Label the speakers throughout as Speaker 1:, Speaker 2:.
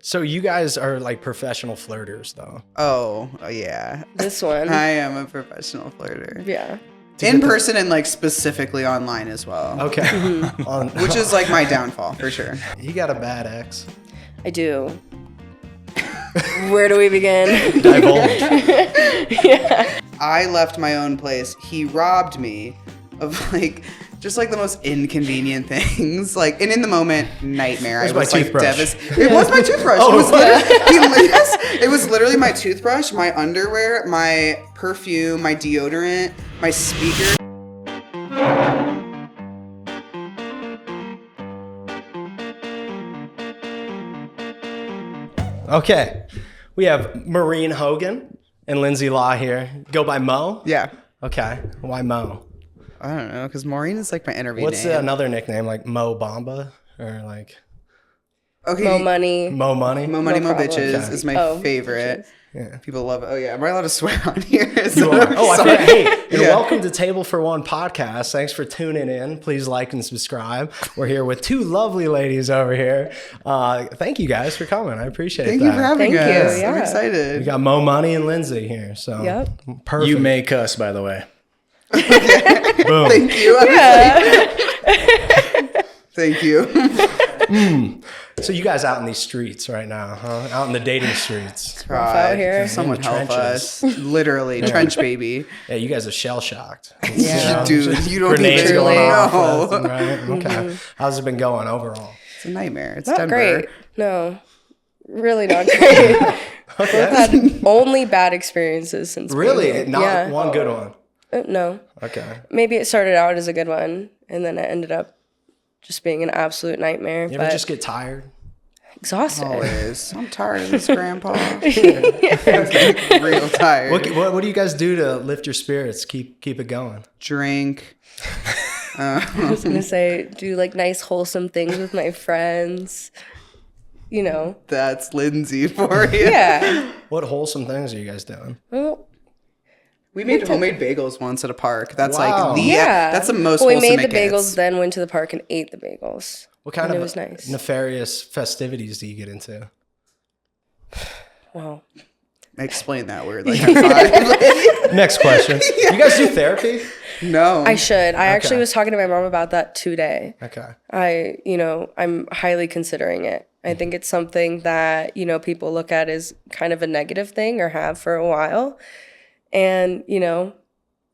Speaker 1: So you guys are like professional flirters, though.
Speaker 2: Oh yeah.
Speaker 3: This one.
Speaker 2: I am a professional flirter.
Speaker 3: Yeah.
Speaker 2: In person and like specifically online as well.
Speaker 1: Okay.
Speaker 2: Which is like my downfall for sure.
Speaker 1: You got a bad ex.
Speaker 3: I do. Where do we begin?
Speaker 1: Divulge.
Speaker 3: Yeah.
Speaker 2: I left my own place. He robbed me of like just like the most inconvenient things. Like, and in the moment, nightmare.
Speaker 1: It was my toothbrush.
Speaker 2: It was my toothbrush.
Speaker 1: Oh,
Speaker 2: It was literally my toothbrush, my underwear, my perfume, my deodorant, my speaker.
Speaker 1: Okay. We have Maureen, Hogan and Lindsay Law here. Go by Mo?
Speaker 2: Yeah.
Speaker 1: Okay. Why Mo?
Speaker 2: I don't know, because Maureen is like my interview
Speaker 1: What's
Speaker 2: name.
Speaker 1: another nickname? Like Mo Bamba? Or like
Speaker 2: Okay.
Speaker 3: Mo Money.
Speaker 1: Mo Money?
Speaker 2: Mo Money,
Speaker 3: No
Speaker 2: Mo
Speaker 3: problem.
Speaker 2: Bitches
Speaker 1: Okay.
Speaker 2: is my favorite.
Speaker 1: Yeah.
Speaker 2: People love it. Oh yeah, am I allowed to swear on here?
Speaker 1: You are. Oh, I forgot. Hey, and
Speaker 2: Yeah.
Speaker 1: welcome to Table for One podcast. Thanks for tuning in. Please like and subscribe. We're here with two lovely ladies over here. Thank you guys for coming. I appreciate
Speaker 2: Thank
Speaker 1: that.
Speaker 2: you for having
Speaker 3: Thank you,
Speaker 2: us. I'm
Speaker 3: yeah.
Speaker 2: excited.
Speaker 1: We got Mo Money and Lindsay here. So
Speaker 3: Yep.
Speaker 1: perfect.
Speaker 4: You may cuss, by the way.
Speaker 1: Boom.
Speaker 2: Thank you. Thank you.
Speaker 1: So you guys out in these streets right now, huh? Out in the dating streets.
Speaker 3: Rough out here.
Speaker 2: Someone
Speaker 1: In the
Speaker 2: help
Speaker 1: trenches.
Speaker 2: us. Literally, trench baby.
Speaker 1: Yeah, you guys are shell shocked.
Speaker 3: Yeah.
Speaker 2: Dude, you don't
Speaker 1: Grenades
Speaker 2: even
Speaker 1: going off.
Speaker 2: know.
Speaker 1: Left and right. Okay. How's it been going overall?
Speaker 2: It's a nightmare. It's
Speaker 3: Not
Speaker 2: Denver.
Speaker 3: great. No. Really not great. We've had only bad experiences since being
Speaker 1: Really?
Speaker 3: here.
Speaker 1: Not
Speaker 3: Yeah.
Speaker 1: one good one.
Speaker 3: No.
Speaker 1: Okay.
Speaker 3: Maybe it started out as a good one, and then it ended up just being an absolute nightmare.
Speaker 1: You ever
Speaker 3: but
Speaker 1: just get tired?
Speaker 3: exhausted.
Speaker 2: Always. I'm tired of this, Grandpa. I'm like real tired.
Speaker 1: What do you guys do to lift your spirits? Keep it going.
Speaker 2: Drink.
Speaker 3: I was gonna say, do like nice wholesome things with my friends. You know.
Speaker 2: That's Lindsay for you.
Speaker 3: Yeah.
Speaker 1: What wholesome things are you guys doing?
Speaker 3: Well,
Speaker 2: We made homemade bagels once at a park. That's
Speaker 1: Wow.
Speaker 2: like the
Speaker 3: yeah.
Speaker 2: that's the most
Speaker 3: Well, we
Speaker 2: wholesome
Speaker 3: made the
Speaker 2: it
Speaker 3: bagels,
Speaker 2: gets.
Speaker 3: then went to the park and ate the bagels.
Speaker 1: What kind
Speaker 3: And
Speaker 1: of
Speaker 3: it was nice.
Speaker 1: nefarious festivities do you get into?
Speaker 3: Wow.
Speaker 2: Explain that word like five.
Speaker 1: Next question. You guys do therapy?
Speaker 2: No.
Speaker 3: I should. I actually
Speaker 1: Okay.
Speaker 3: was talking to my mom about that today.
Speaker 1: Okay.
Speaker 3: I'm highly considering it. I think it's something that, people look at as kind of a negative thing or have for a while. And, the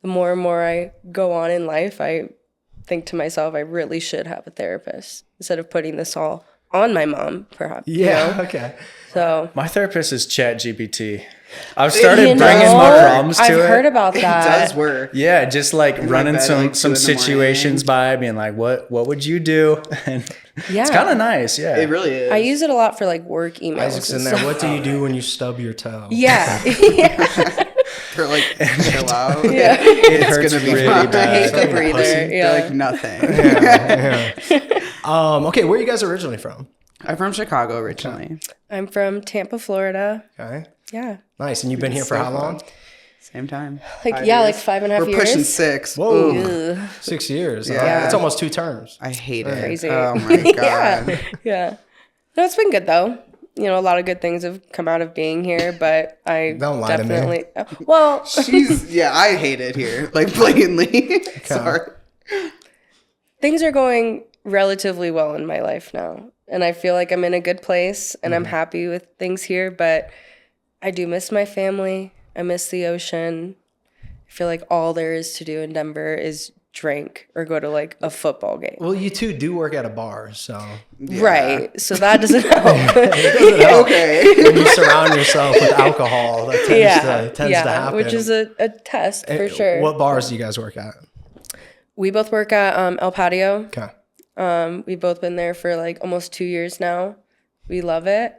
Speaker 3: more and more I go on in life, I think to myself, I really should have a therapist instead of putting this all on my mom, perhaps.
Speaker 1: Yeah. Okay.
Speaker 3: So
Speaker 4: My therapist is ChatGPT. I've started
Speaker 3: You
Speaker 4: bringing
Speaker 3: know,
Speaker 4: my problems to
Speaker 3: I've
Speaker 4: it.
Speaker 3: heard about
Speaker 2: It
Speaker 3: that.
Speaker 2: does work.
Speaker 4: Yeah, just like running
Speaker 2: bed,
Speaker 4: some
Speaker 2: like, 2
Speaker 4: some
Speaker 2: in the morning.
Speaker 4: situations by, being like, what would you do? And
Speaker 3: Yeah.
Speaker 4: it's kind of nice. Yeah,
Speaker 2: It really is.
Speaker 3: I use it a lot for like work emails.
Speaker 1: Isaac's in
Speaker 3: and
Speaker 1: there.
Speaker 3: stuff.
Speaker 1: What do you do when you stub your toe?
Speaker 3: Yeah.
Speaker 2: They're like, chill out.
Speaker 3: Yeah.
Speaker 4: it
Speaker 2: It's
Speaker 4: hurts
Speaker 2: gonna be
Speaker 4: really
Speaker 2: fine.
Speaker 3: I
Speaker 4: bad.
Speaker 3: hate the breather.
Speaker 2: They're
Speaker 3: Yeah.
Speaker 2: like nothing.
Speaker 1: Okay. Where are you guys originally from?
Speaker 2: I'm from Chicago originally.
Speaker 3: I'm from Tampa, Florida.
Speaker 1: Okay.
Speaker 3: Yeah.
Speaker 1: Nice. And you've been here for
Speaker 2: So
Speaker 1: how long?
Speaker 2: Same time.
Speaker 3: Like,
Speaker 2: 5
Speaker 3: yeah,
Speaker 2: years.
Speaker 3: like 5.5
Speaker 2: We're
Speaker 3: years.
Speaker 2: pushing 6.
Speaker 1: Whoa.
Speaker 2: Ooh,
Speaker 3: Ugh.
Speaker 1: 6 years. huh?
Speaker 2: Yeah.
Speaker 1: It's almost 2 terms.
Speaker 2: I hate it.
Speaker 3: Crazy.
Speaker 2: Oh my god.
Speaker 3: Yeah. Yeah. No, it's been good though. A lot of good things have come out of being here, but I
Speaker 1: Don't lie to me.
Speaker 3: Well,
Speaker 2: I hate it here. Like blatantly. Sorry.
Speaker 3: things are going relatively well in my life now. And I feel like I'm in a good place and I'm happy with things here, but I do miss my family. I miss the ocean. I feel like all there is to do in Denver is drink or go to like a football game.
Speaker 1: Well, you two do work at a bar, so
Speaker 3: Right. So that doesn't help.
Speaker 1: it doesn't help
Speaker 2: Okay.
Speaker 1: when you surround yourself with alcohol. That tends to happen.
Speaker 3: Which is a test for sure.
Speaker 1: What bars do you guys work at?
Speaker 3: We both work at El Patio.
Speaker 1: Okay.
Speaker 3: We've both been there for like almost 2 years now. We love it.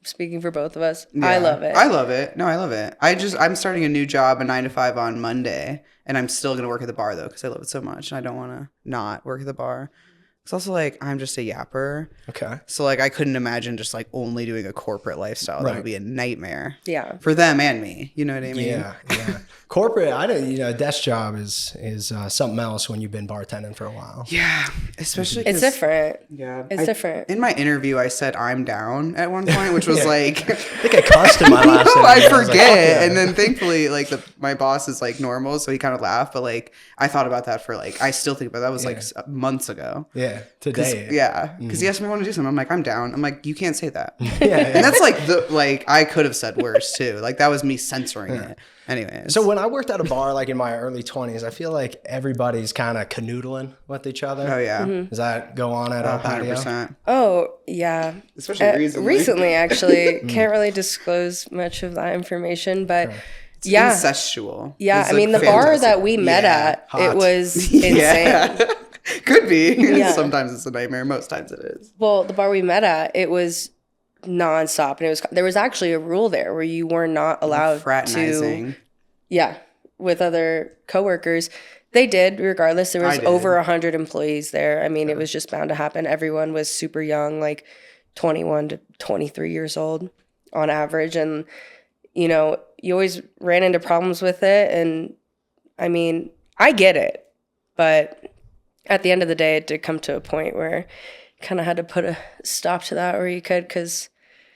Speaker 3: Speaking for both of us, I love it.
Speaker 2: I love it. No, I love it. I'm starting a new job, a 9 to 5 on Monday, and I'm still gonna work at the bar though because I love it so much, and I don't want to not work at the bar. It's also like I'm just a yapper.
Speaker 1: Okay.
Speaker 2: So like I couldn't imagine just like only doing a corporate lifestyle. That
Speaker 1: Right.
Speaker 2: would be a nightmare.
Speaker 3: Yeah.
Speaker 2: For them and me. You know what I mean?
Speaker 1: Yeah, yeah. Corporate, I don't. A desk job is something else when you've been bartending for a while.
Speaker 2: Yeah. Especially
Speaker 3: It's
Speaker 2: 'cause-
Speaker 3: different.
Speaker 2: Yeah.
Speaker 3: It's different.
Speaker 2: In my interview, I said I'm down at one point, which was
Speaker 1: Yeah.
Speaker 2: like,
Speaker 1: I think I cussed in my last
Speaker 2: no, I
Speaker 1: interview. was like,
Speaker 2: forget.
Speaker 1: "Fuck yeah."
Speaker 2: And then thankfully, like my boss is like normal, so he kind of laughed. But like I thought about that for like I still think about that was like months ago.
Speaker 1: Yeah, today.
Speaker 2: Yeah, because he asked me if I want to do something. I'm like, I'm down. I'm like, you can't say that.
Speaker 1: Yeah,
Speaker 2: And that's like I could have said worse too. Like that was me censoring it. Anyways.
Speaker 1: So when I worked at a bar, like in my early 20s, I feel like everybody's kind of canoodling with each other.
Speaker 2: Oh yeah.
Speaker 1: Does that go on at El Patio?
Speaker 2: 100%.
Speaker 3: Oh, yeah.
Speaker 2: Especially recently.
Speaker 3: Recently, actually. Can't really disclose much of that information, but yeah.
Speaker 2: Incestual.
Speaker 3: Yeah,
Speaker 2: It's,
Speaker 3: I
Speaker 2: like,
Speaker 3: mean, the bar
Speaker 2: fantastic.
Speaker 3: that we met
Speaker 2: Yeah.
Speaker 3: at,
Speaker 1: Hot.
Speaker 3: it was insane.
Speaker 2: Yeah. Could be.
Speaker 3: Yeah.
Speaker 2: Sometimes it's a nightmare. Most times it is.
Speaker 3: Well, the bar we met at, it was nonstop, and there was actually a rule there where you were not allowed to,
Speaker 2: Fraternizing.
Speaker 3: yeah, with other coworkers. They did, regardless. There
Speaker 2: I
Speaker 3: was
Speaker 2: did.
Speaker 3: over 100 employees there. I mean, it was just bound to happen. Everyone was super young, like 21 to 23 years old on average, and you always ran into problems with it. And I mean, I get it, but at the end of the day, it did come to a point where you kind of had to put a stop to that where you could, because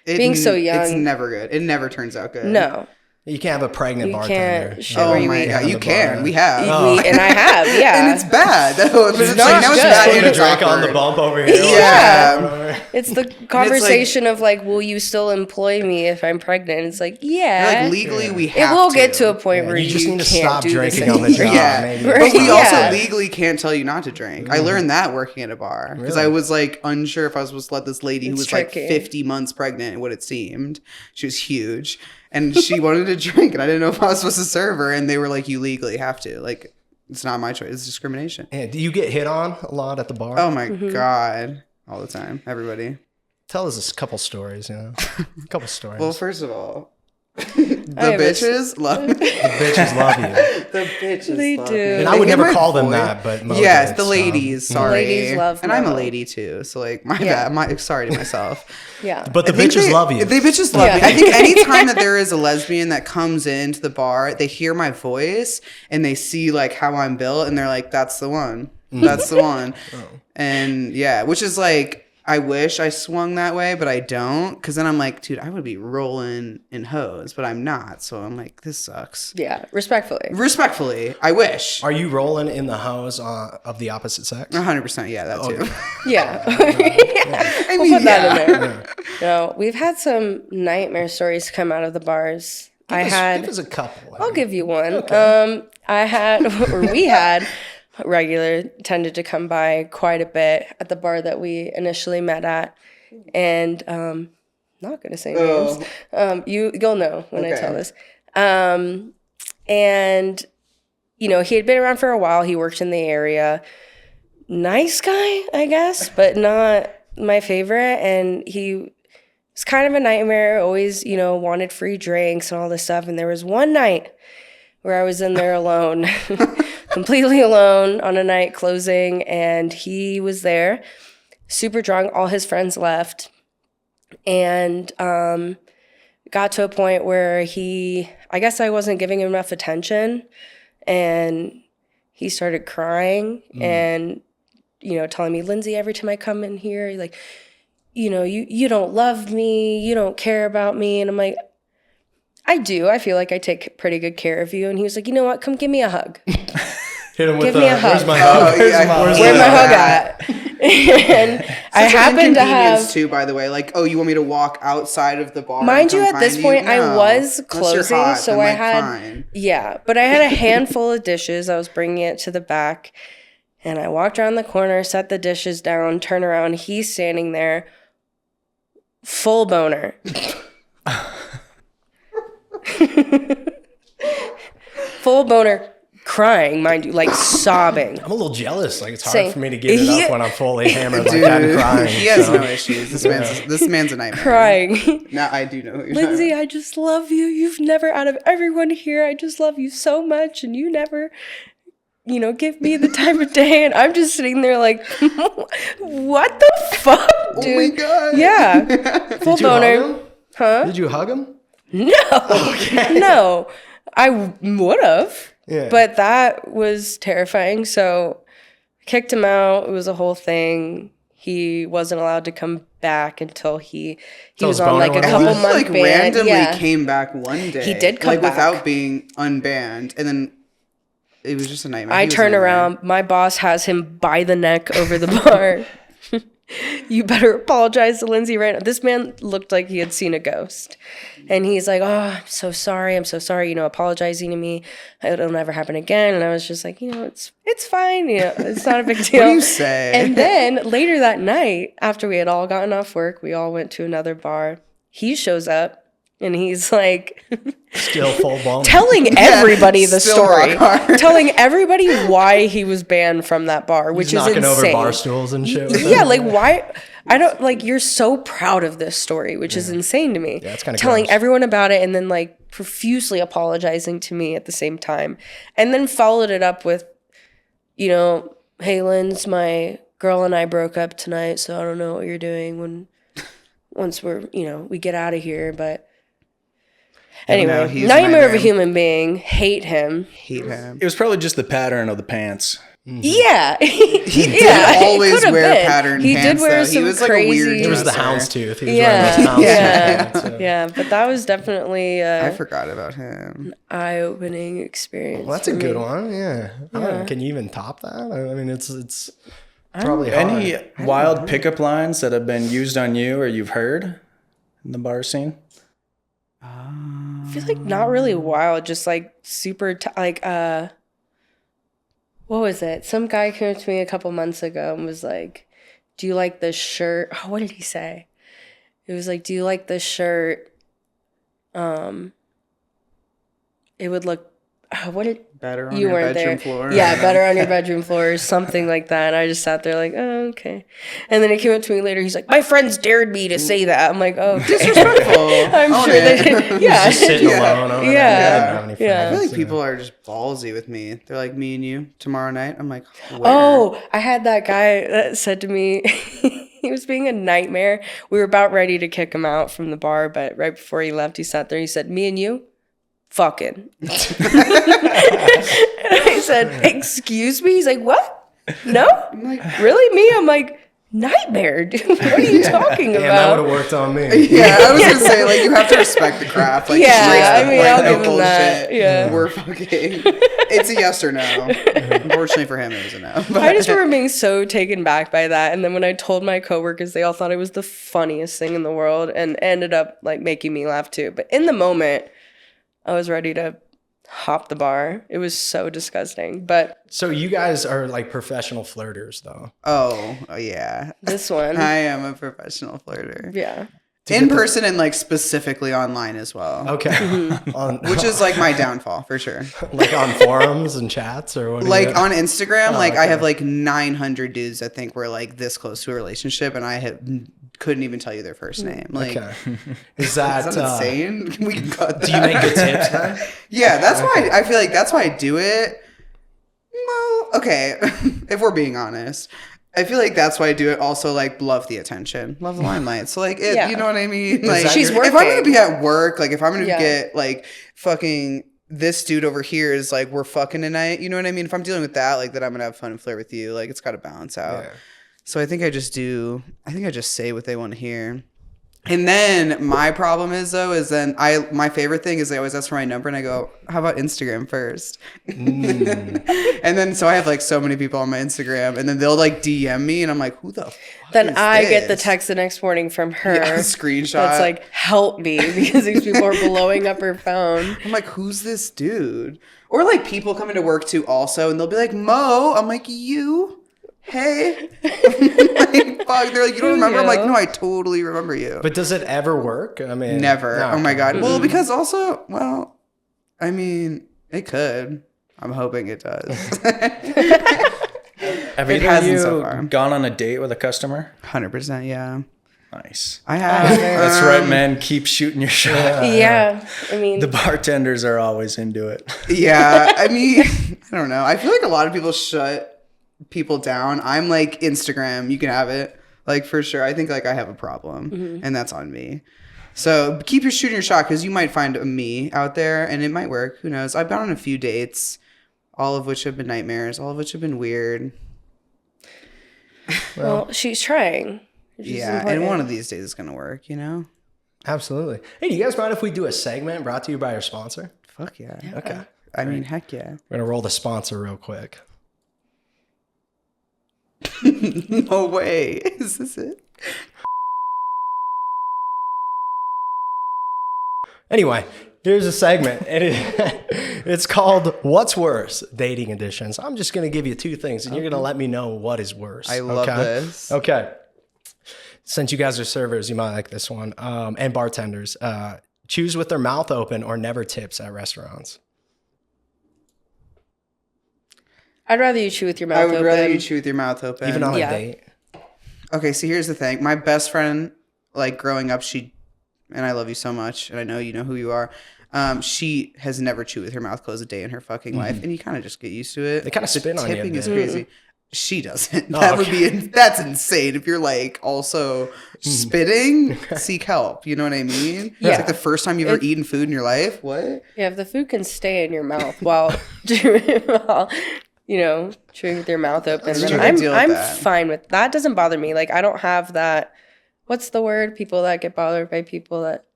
Speaker 3: being so young,
Speaker 2: it's never good. It never turns out good.
Speaker 3: no.
Speaker 1: You can't have a pregnant
Speaker 3: You
Speaker 1: bartender.
Speaker 3: can't
Speaker 2: Oh
Speaker 3: Where
Speaker 2: my
Speaker 3: we-
Speaker 2: god, you
Speaker 1: on the
Speaker 2: can.
Speaker 1: bar.
Speaker 2: We have.
Speaker 3: And I have, yeah.
Speaker 2: And it's bad. Though. But it's
Speaker 3: not
Speaker 2: like now it's
Speaker 3: good.
Speaker 2: bad
Speaker 1: Put
Speaker 2: and
Speaker 1: a
Speaker 2: it's
Speaker 1: drink on the
Speaker 2: awkward.
Speaker 1: bump over here.
Speaker 2: Yeah.
Speaker 3: It's the conversation of like, will you still employ me if I'm pregnant? It's like, yeah.
Speaker 2: Like legally, we
Speaker 3: it
Speaker 2: have
Speaker 3: will get to a point
Speaker 1: Yeah,
Speaker 3: where
Speaker 1: you just need to
Speaker 3: can't
Speaker 1: stop
Speaker 3: do this
Speaker 1: drinking on the job.
Speaker 3: anymore.
Speaker 2: Yeah,
Speaker 1: maybe.
Speaker 2: but we
Speaker 3: Yeah.
Speaker 2: also legally can't tell you not to drink. I learned that working at a bar because I
Speaker 1: Really?
Speaker 2: was like unsure if I was supposed to let this lady who
Speaker 3: It's
Speaker 2: was
Speaker 3: tricky.
Speaker 2: like 50 months pregnant, what it seemed. She was huge, and she wanted to drink, and I didn't know if I was supposed to serve her. And they were like, "You legally have to. Like, it's not my choice. It's discrimination."
Speaker 1: Yeah, do you get hit on a lot at the bar?
Speaker 2: Oh my god, all the time, everybody.
Speaker 1: Tell us a couple stories, a couple stories.
Speaker 2: Well, first of all, the
Speaker 3: have a-
Speaker 2: bitches love me.
Speaker 1: the bitches love you.
Speaker 2: The bitches
Speaker 3: They
Speaker 2: love
Speaker 3: do.
Speaker 2: me.
Speaker 1: And I
Speaker 2: They
Speaker 1: would
Speaker 2: hear
Speaker 1: never
Speaker 2: my
Speaker 1: call them
Speaker 2: voice.
Speaker 1: that, but Mo
Speaker 2: Yes,
Speaker 1: did,
Speaker 2: the
Speaker 1: so.
Speaker 2: ladies. Sorry,
Speaker 3: Ladies love
Speaker 2: and I'm a
Speaker 3: Mo.
Speaker 2: lady too. So like, my
Speaker 3: Yeah.
Speaker 2: bad. Sorry to myself.
Speaker 3: Yeah.
Speaker 1: But the
Speaker 2: I think
Speaker 1: bitches love you.
Speaker 2: They bitches love
Speaker 3: Yeah.
Speaker 2: me. I think anytime that there is a lesbian that comes into the bar, they hear my voice and they see like how I'm built, and they're like, "That's the one. That's the one." And yeah, which is like, I wish I swung that way, but I don't. Because then I'm like, dude, I would be rolling in hoes, but I'm not. So I'm like, this sucks.
Speaker 3: Yeah. Respectfully.
Speaker 2: Respectfully, I wish.
Speaker 1: Are you rolling in the hose of the opposite sex?
Speaker 2: 100%. Yeah, that too.
Speaker 3: Yeah.
Speaker 2: I
Speaker 3: We'll
Speaker 2: mean,
Speaker 3: put that
Speaker 2: yeah.
Speaker 3: in there. No, we've had some nightmare stories come out of the bars.
Speaker 1: Give us a couple.
Speaker 3: I'll give you one. I had, or we had, regular tended to come by quite a bit at the bar that we initially met at, and not gonna say names. You'll know when I
Speaker 2: Okay.
Speaker 3: tell this. And he had been around for a while. He worked in the area. Nice guy, I guess, but not my favorite. And he was kind of a nightmare. Always, wanted free drinks and all this stuff. And there was one night where I was in there alone, completely alone on a night closing, and he was there, super drunk. All his friends left, and got to a point where I guess I wasn't giving him enough attention, and he started crying and, telling me, "Lindsay, every time I come in here, you're like, you don't love me, you don't care about me." And I'm like, I do. I feel like I take pretty good care of you. And he was like, "You know what? Come give me a hug."
Speaker 1: Hit him
Speaker 3: Give
Speaker 1: with
Speaker 3: me a hug.
Speaker 1: Where's my
Speaker 2: Oh,
Speaker 1: hug?
Speaker 2: yeah.
Speaker 1: Where's
Speaker 3: Where my
Speaker 1: my
Speaker 3: hug at? And I
Speaker 2: Such an
Speaker 3: happened to
Speaker 2: inconvenience,
Speaker 3: have,
Speaker 2: too, by the way. Like, oh, you want me to walk outside of the bar?
Speaker 3: mind
Speaker 2: and
Speaker 3: you,
Speaker 2: come
Speaker 3: at this
Speaker 2: find
Speaker 3: point,
Speaker 2: you?
Speaker 3: I
Speaker 2: No.
Speaker 3: was
Speaker 2: Unless you're
Speaker 3: closing,
Speaker 2: hot,
Speaker 3: so
Speaker 2: then,
Speaker 3: I
Speaker 2: like,
Speaker 3: had,
Speaker 2: fine.
Speaker 3: yeah, but I had a handful of dishes. I was bringing it to the back, and I walked around the corner, set the dishes down, turn around. He's standing there, full boner. Full boner, crying, mind you, like sobbing.
Speaker 1: I'm a little jealous. Like, it's hard
Speaker 3: Saying-
Speaker 1: for me to give it
Speaker 3: Yeah.
Speaker 1: up when I'm fully hammered like
Speaker 2: Dude,
Speaker 1: that and crying.
Speaker 2: he has
Speaker 1: so.
Speaker 2: no issues. This man's a nightmare.
Speaker 3: Crying.
Speaker 2: Now I do know who you're
Speaker 3: Lindsay,
Speaker 2: talking
Speaker 3: I just love you. You've never, out of everyone here, I just love you so much, and you never. give me the time of day. And I'm just sitting there like, what the fuck, dude?
Speaker 2: Oh my God.
Speaker 3: Yeah. Full
Speaker 1: Did you hug
Speaker 3: boner.
Speaker 1: him?
Speaker 3: Huh?
Speaker 1: Did you hug him?
Speaker 3: No. No. I would have.
Speaker 1: Yeah.
Speaker 3: But that was terrifying. So I kicked him out. It was a whole thing. He wasn't allowed to come back until he was
Speaker 1: his
Speaker 3: on
Speaker 1: boner
Speaker 3: like a
Speaker 1: went
Speaker 3: couple
Speaker 1: away?
Speaker 3: month
Speaker 2: like
Speaker 3: ban.
Speaker 2: randomly
Speaker 3: Yeah.
Speaker 2: came back one day.
Speaker 3: He did come
Speaker 2: like
Speaker 3: back.
Speaker 2: without being unbanned, and then it was just a nightmare.
Speaker 3: I
Speaker 2: He was a
Speaker 3: turn
Speaker 2: nightmare.
Speaker 3: around. My boss has him by the neck over the bar. You better apologize to Lindsay right now. This man looked like he had seen a ghost. And he's like, oh, I'm so sorry. Apologizing to me. It'll never happen again. And I was just like, it's fine. It's not a big deal.
Speaker 2: What do you say?
Speaker 3: And then later that night, after we had all gotten off work, we all went to another bar. He shows up. And he's like,
Speaker 1: Still full blown.
Speaker 3: telling everybody the
Speaker 2: still
Speaker 3: story,
Speaker 2: rock hard.
Speaker 3: telling everybody why he was banned from that bar, which
Speaker 1: He's
Speaker 3: is
Speaker 1: knocking
Speaker 3: insane.
Speaker 1: over bar stools and shit. with
Speaker 3: Yeah,
Speaker 1: him.
Speaker 3: like why? I don't like. You're so proud of this story, which is insane to me.
Speaker 1: Yeah, it's kinda
Speaker 3: telling
Speaker 1: gross.
Speaker 3: everyone about it and then like profusely apologizing to me at the same time, and then followed it up with, hey, Linz, my girl and I broke up tonight, so I don't know what you're doing once we're we get out of here, but. Anyway,
Speaker 2: he's
Speaker 3: nightmare of a
Speaker 2: nightmare.
Speaker 3: human being. Hate him.
Speaker 2: Hate him.
Speaker 4: It was probably just the pattern of the pants.
Speaker 3: Yeah,
Speaker 2: He did
Speaker 3: it
Speaker 2: always
Speaker 3: could've
Speaker 2: wear
Speaker 3: been.
Speaker 2: pattern
Speaker 3: He
Speaker 2: pants,
Speaker 3: did wear
Speaker 2: though.
Speaker 3: some
Speaker 2: He was like
Speaker 3: crazy.
Speaker 2: a weird
Speaker 1: It was the
Speaker 2: dresser.
Speaker 1: houndstooth. He was
Speaker 3: Yeah,
Speaker 1: wearing those
Speaker 3: yeah,
Speaker 1: houndstooth pants,
Speaker 3: yeah. But that was definitely
Speaker 2: I
Speaker 3: a
Speaker 2: forgot about him.
Speaker 3: eye-opening experience.
Speaker 1: Well, that's a
Speaker 3: for
Speaker 1: good
Speaker 3: me.
Speaker 1: one. Yeah. I don't know, can you even top that? I mean, it's probably hard.
Speaker 4: Any wild pickup lines that have been used on you or you've heard in the bar scene?
Speaker 3: I feel like not really wild, just like super what was it? Some guy came up to me a couple months ago and was like, "Do you like this shirt?" Oh, what did he say? It was like, "Do you like this shirt? It would look what did
Speaker 2: Better on
Speaker 3: you
Speaker 2: your
Speaker 3: weren't
Speaker 2: bedroom
Speaker 3: there?
Speaker 2: floor.
Speaker 3: Yeah, better on your bedroom floor or something like that." And I just sat there like, "Oh, okay." And then he came up to me later. He's like, "My friends dared me to say that." I'm like, "Oh, okay."
Speaker 2: Disrespectful.
Speaker 3: I'm
Speaker 2: Own
Speaker 3: sure they
Speaker 2: it.
Speaker 3: did. Yeah.
Speaker 1: Just sitting
Speaker 2: Yeah.
Speaker 1: alone over there.
Speaker 3: Yeah.
Speaker 1: I don't have any
Speaker 3: Yeah.
Speaker 2: I feel
Speaker 1: friends,
Speaker 2: like people are just ballsy with me. They're like, me and you tomorrow night. I'm like, where?
Speaker 3: Oh, I had that guy that said to me, he was being a nightmare. We were about ready to kick him out from the bar, but right before he left, he sat there. He said, "Me and you, fucking." And I said, "Excuse me?" He's like, "What? No? Really? Me?" I'm like, "Nightmare, dude. What are you talking
Speaker 1: Damn, that would
Speaker 3: about?"
Speaker 1: have worked on me.
Speaker 2: Yeah, I was gonna say, like, you have to respect the craft. Like,
Speaker 3: Yeah,
Speaker 2: straight to the
Speaker 3: I mean,
Speaker 2: point,
Speaker 3: I'll
Speaker 2: no
Speaker 3: give him
Speaker 2: bullshit.
Speaker 3: that, yeah.
Speaker 2: We're fucking. It's a yes or no. Unfortunately for him, it was a no. But
Speaker 3: I just remember being so taken back by that. And then when I told my coworkers, they all thought it was the funniest thing in the world and ended up like making me laugh too. But in the moment, I was ready to hop the bar. It was so disgusting. But
Speaker 1: So you guys are like professional flirters, though.
Speaker 2: oh yeah,
Speaker 3: this one,
Speaker 2: I am a professional flirter.
Speaker 3: yeah.
Speaker 2: In person and like specifically online as well.
Speaker 1: Okay.
Speaker 3: Mm-hmm.
Speaker 1: Which
Speaker 2: Which is like my downfall for sure.
Speaker 1: like on forums and chats or what? do you
Speaker 2: Like
Speaker 1: do?
Speaker 2: on Instagram, like I
Speaker 1: okay.
Speaker 2: have like 900 dudes I think we're like this close to a relationship, and I couldn't even tell you their first name. Like,
Speaker 1: Okay. Is that,
Speaker 2: is that insane? We can cut that.
Speaker 1: do you make good tips then?
Speaker 2: Yeah, that's why I feel like that's why I do it. Well, okay, if we're being honest, I feel like that's why I do it. Also, like, love the attention, love the limelight. So, like,
Speaker 3: Yeah.
Speaker 2: you know what I mean? Like,
Speaker 1: that
Speaker 3: She's
Speaker 2: if I'm
Speaker 3: working.
Speaker 2: gonna be at work, like, if I'm gonna
Speaker 3: Yeah.
Speaker 2: get like fucking this dude over here is like we're fucking tonight. You know what I mean? If I'm dealing with that, like, that I'm gonna have fun and flirt with you. Like, it's got to balance out.
Speaker 1: Yeah.
Speaker 2: So I think I just say what they want to hear. And then my problem is my favorite thing is they always ask for my number and I go, how about Instagram first? And then so I have like so many people on my Instagram and then they'll like DM me and I'm like, who the fuck
Speaker 3: Then
Speaker 2: is
Speaker 3: I get the
Speaker 2: this?
Speaker 3: text the next morning from her.
Speaker 2: Yeah, screenshot.
Speaker 3: That's like, "Help me," because these people are blowing up her phone.
Speaker 2: I'm like, who's this dude? Or like people coming to work too also and they'll be like, Mo. I'm like, you? Hey. Like, fuck. They're like, you don't remember? I'm like, no, I totally remember you.
Speaker 1: But does it ever work? I mean,
Speaker 2: Never.
Speaker 1: no.
Speaker 2: Oh my God. Well, because also, well, I mean, it could. I'm hoping it does.
Speaker 4: Have
Speaker 2: It
Speaker 4: either of
Speaker 2: hasn't
Speaker 4: you
Speaker 2: so far.
Speaker 4: gone on a date with a customer?
Speaker 2: 100%, yeah.
Speaker 4: Nice.
Speaker 2: I have.
Speaker 4: That's right, man. Keep shooting your shot.
Speaker 3: Yeah, I mean,
Speaker 4: The bartenders are always into it.
Speaker 2: Yeah. I mean, I I don't know. I feel like a lot of people shut people down. I'm like, Instagram, you can have it. Like, for sure. I think like I have a problem, and that's on me. So keep your shooting your shot, because you might find a me out there, and it might work. Who knows? I've been on a few dates, all of which have been nightmares, all of which have been weird.
Speaker 3: Well, she's trying.
Speaker 2: Yeah, and one of these days it's going to work, you know?
Speaker 1: Absolutely. Hey, do you guys mind if we do a segment brought to you by our sponsor?
Speaker 2: Fuck yeah.
Speaker 1: Okay.
Speaker 2: I mean, heck yeah.
Speaker 1: We're going to roll the sponsor real quick.
Speaker 2: No way. Is this it?
Speaker 1: Anyway, here's a segment. It's called What's Worse? Dating Editions. I'm just going to give you two things, and you're going to let me know what is worse.
Speaker 2: I love this.
Speaker 1: Okay. Since you guys are servers, you might like this one. And bartenders. Choose with their mouth open or never tips at restaurants.
Speaker 3: I'd rather you chew with your mouth open.
Speaker 2: I would rather you chew with your mouth open.
Speaker 1: Even on a date?
Speaker 2: Okay, so here's the thing. My best friend, like growing up, and I love you so much, and I know you know who you are. She has never chewed with her mouth closed a day in her fucking life, and you kind of just get used to it.
Speaker 1: They kind of spin on you.
Speaker 2: Tipping is crazy. She doesn't.
Speaker 1: Oh,
Speaker 2: That's insane. If you're like also spitting, seek help. You know what I mean?
Speaker 3: Yeah.
Speaker 2: It's like the first time you've ever eaten food in your life. What?
Speaker 3: Yeah, if the food can stay in your mouth while chewing with your mouth open, then I'm fine with that. Doesn't bother me. Like, I don't have that. What's the word? People that get bothered by people that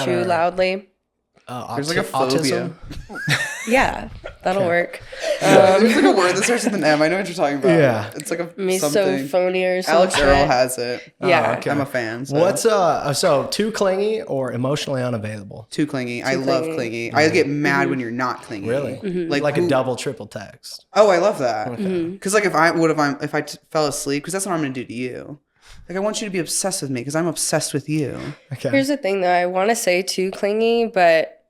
Speaker 3: chew loudly.
Speaker 2: There's like a phobia.
Speaker 3: Yeah, that'll work.
Speaker 2: There's like a word that starts with an M. I know what you're talking about.
Speaker 1: Yeah.
Speaker 2: It's like a
Speaker 3: misophonia or something.
Speaker 2: Alex Earl has it.
Speaker 3: Yeah.
Speaker 1: Okay.
Speaker 2: I'm a fan. So.
Speaker 1: What's so too clingy or emotionally unavailable?
Speaker 2: Too clingy. I love clingy. I get mad when you're not clingy.
Speaker 1: Really?
Speaker 3: Mm-hmm.
Speaker 1: Like a double, triple text.
Speaker 2: Oh, I love that.
Speaker 1: Okay.
Speaker 2: Because like if I fell asleep, because that's what I'm gonna do to you. Like, I want you to be obsessed with me because I'm obsessed with you.
Speaker 1: Okay.
Speaker 3: Here's the thing, though. I want to say too clingy, but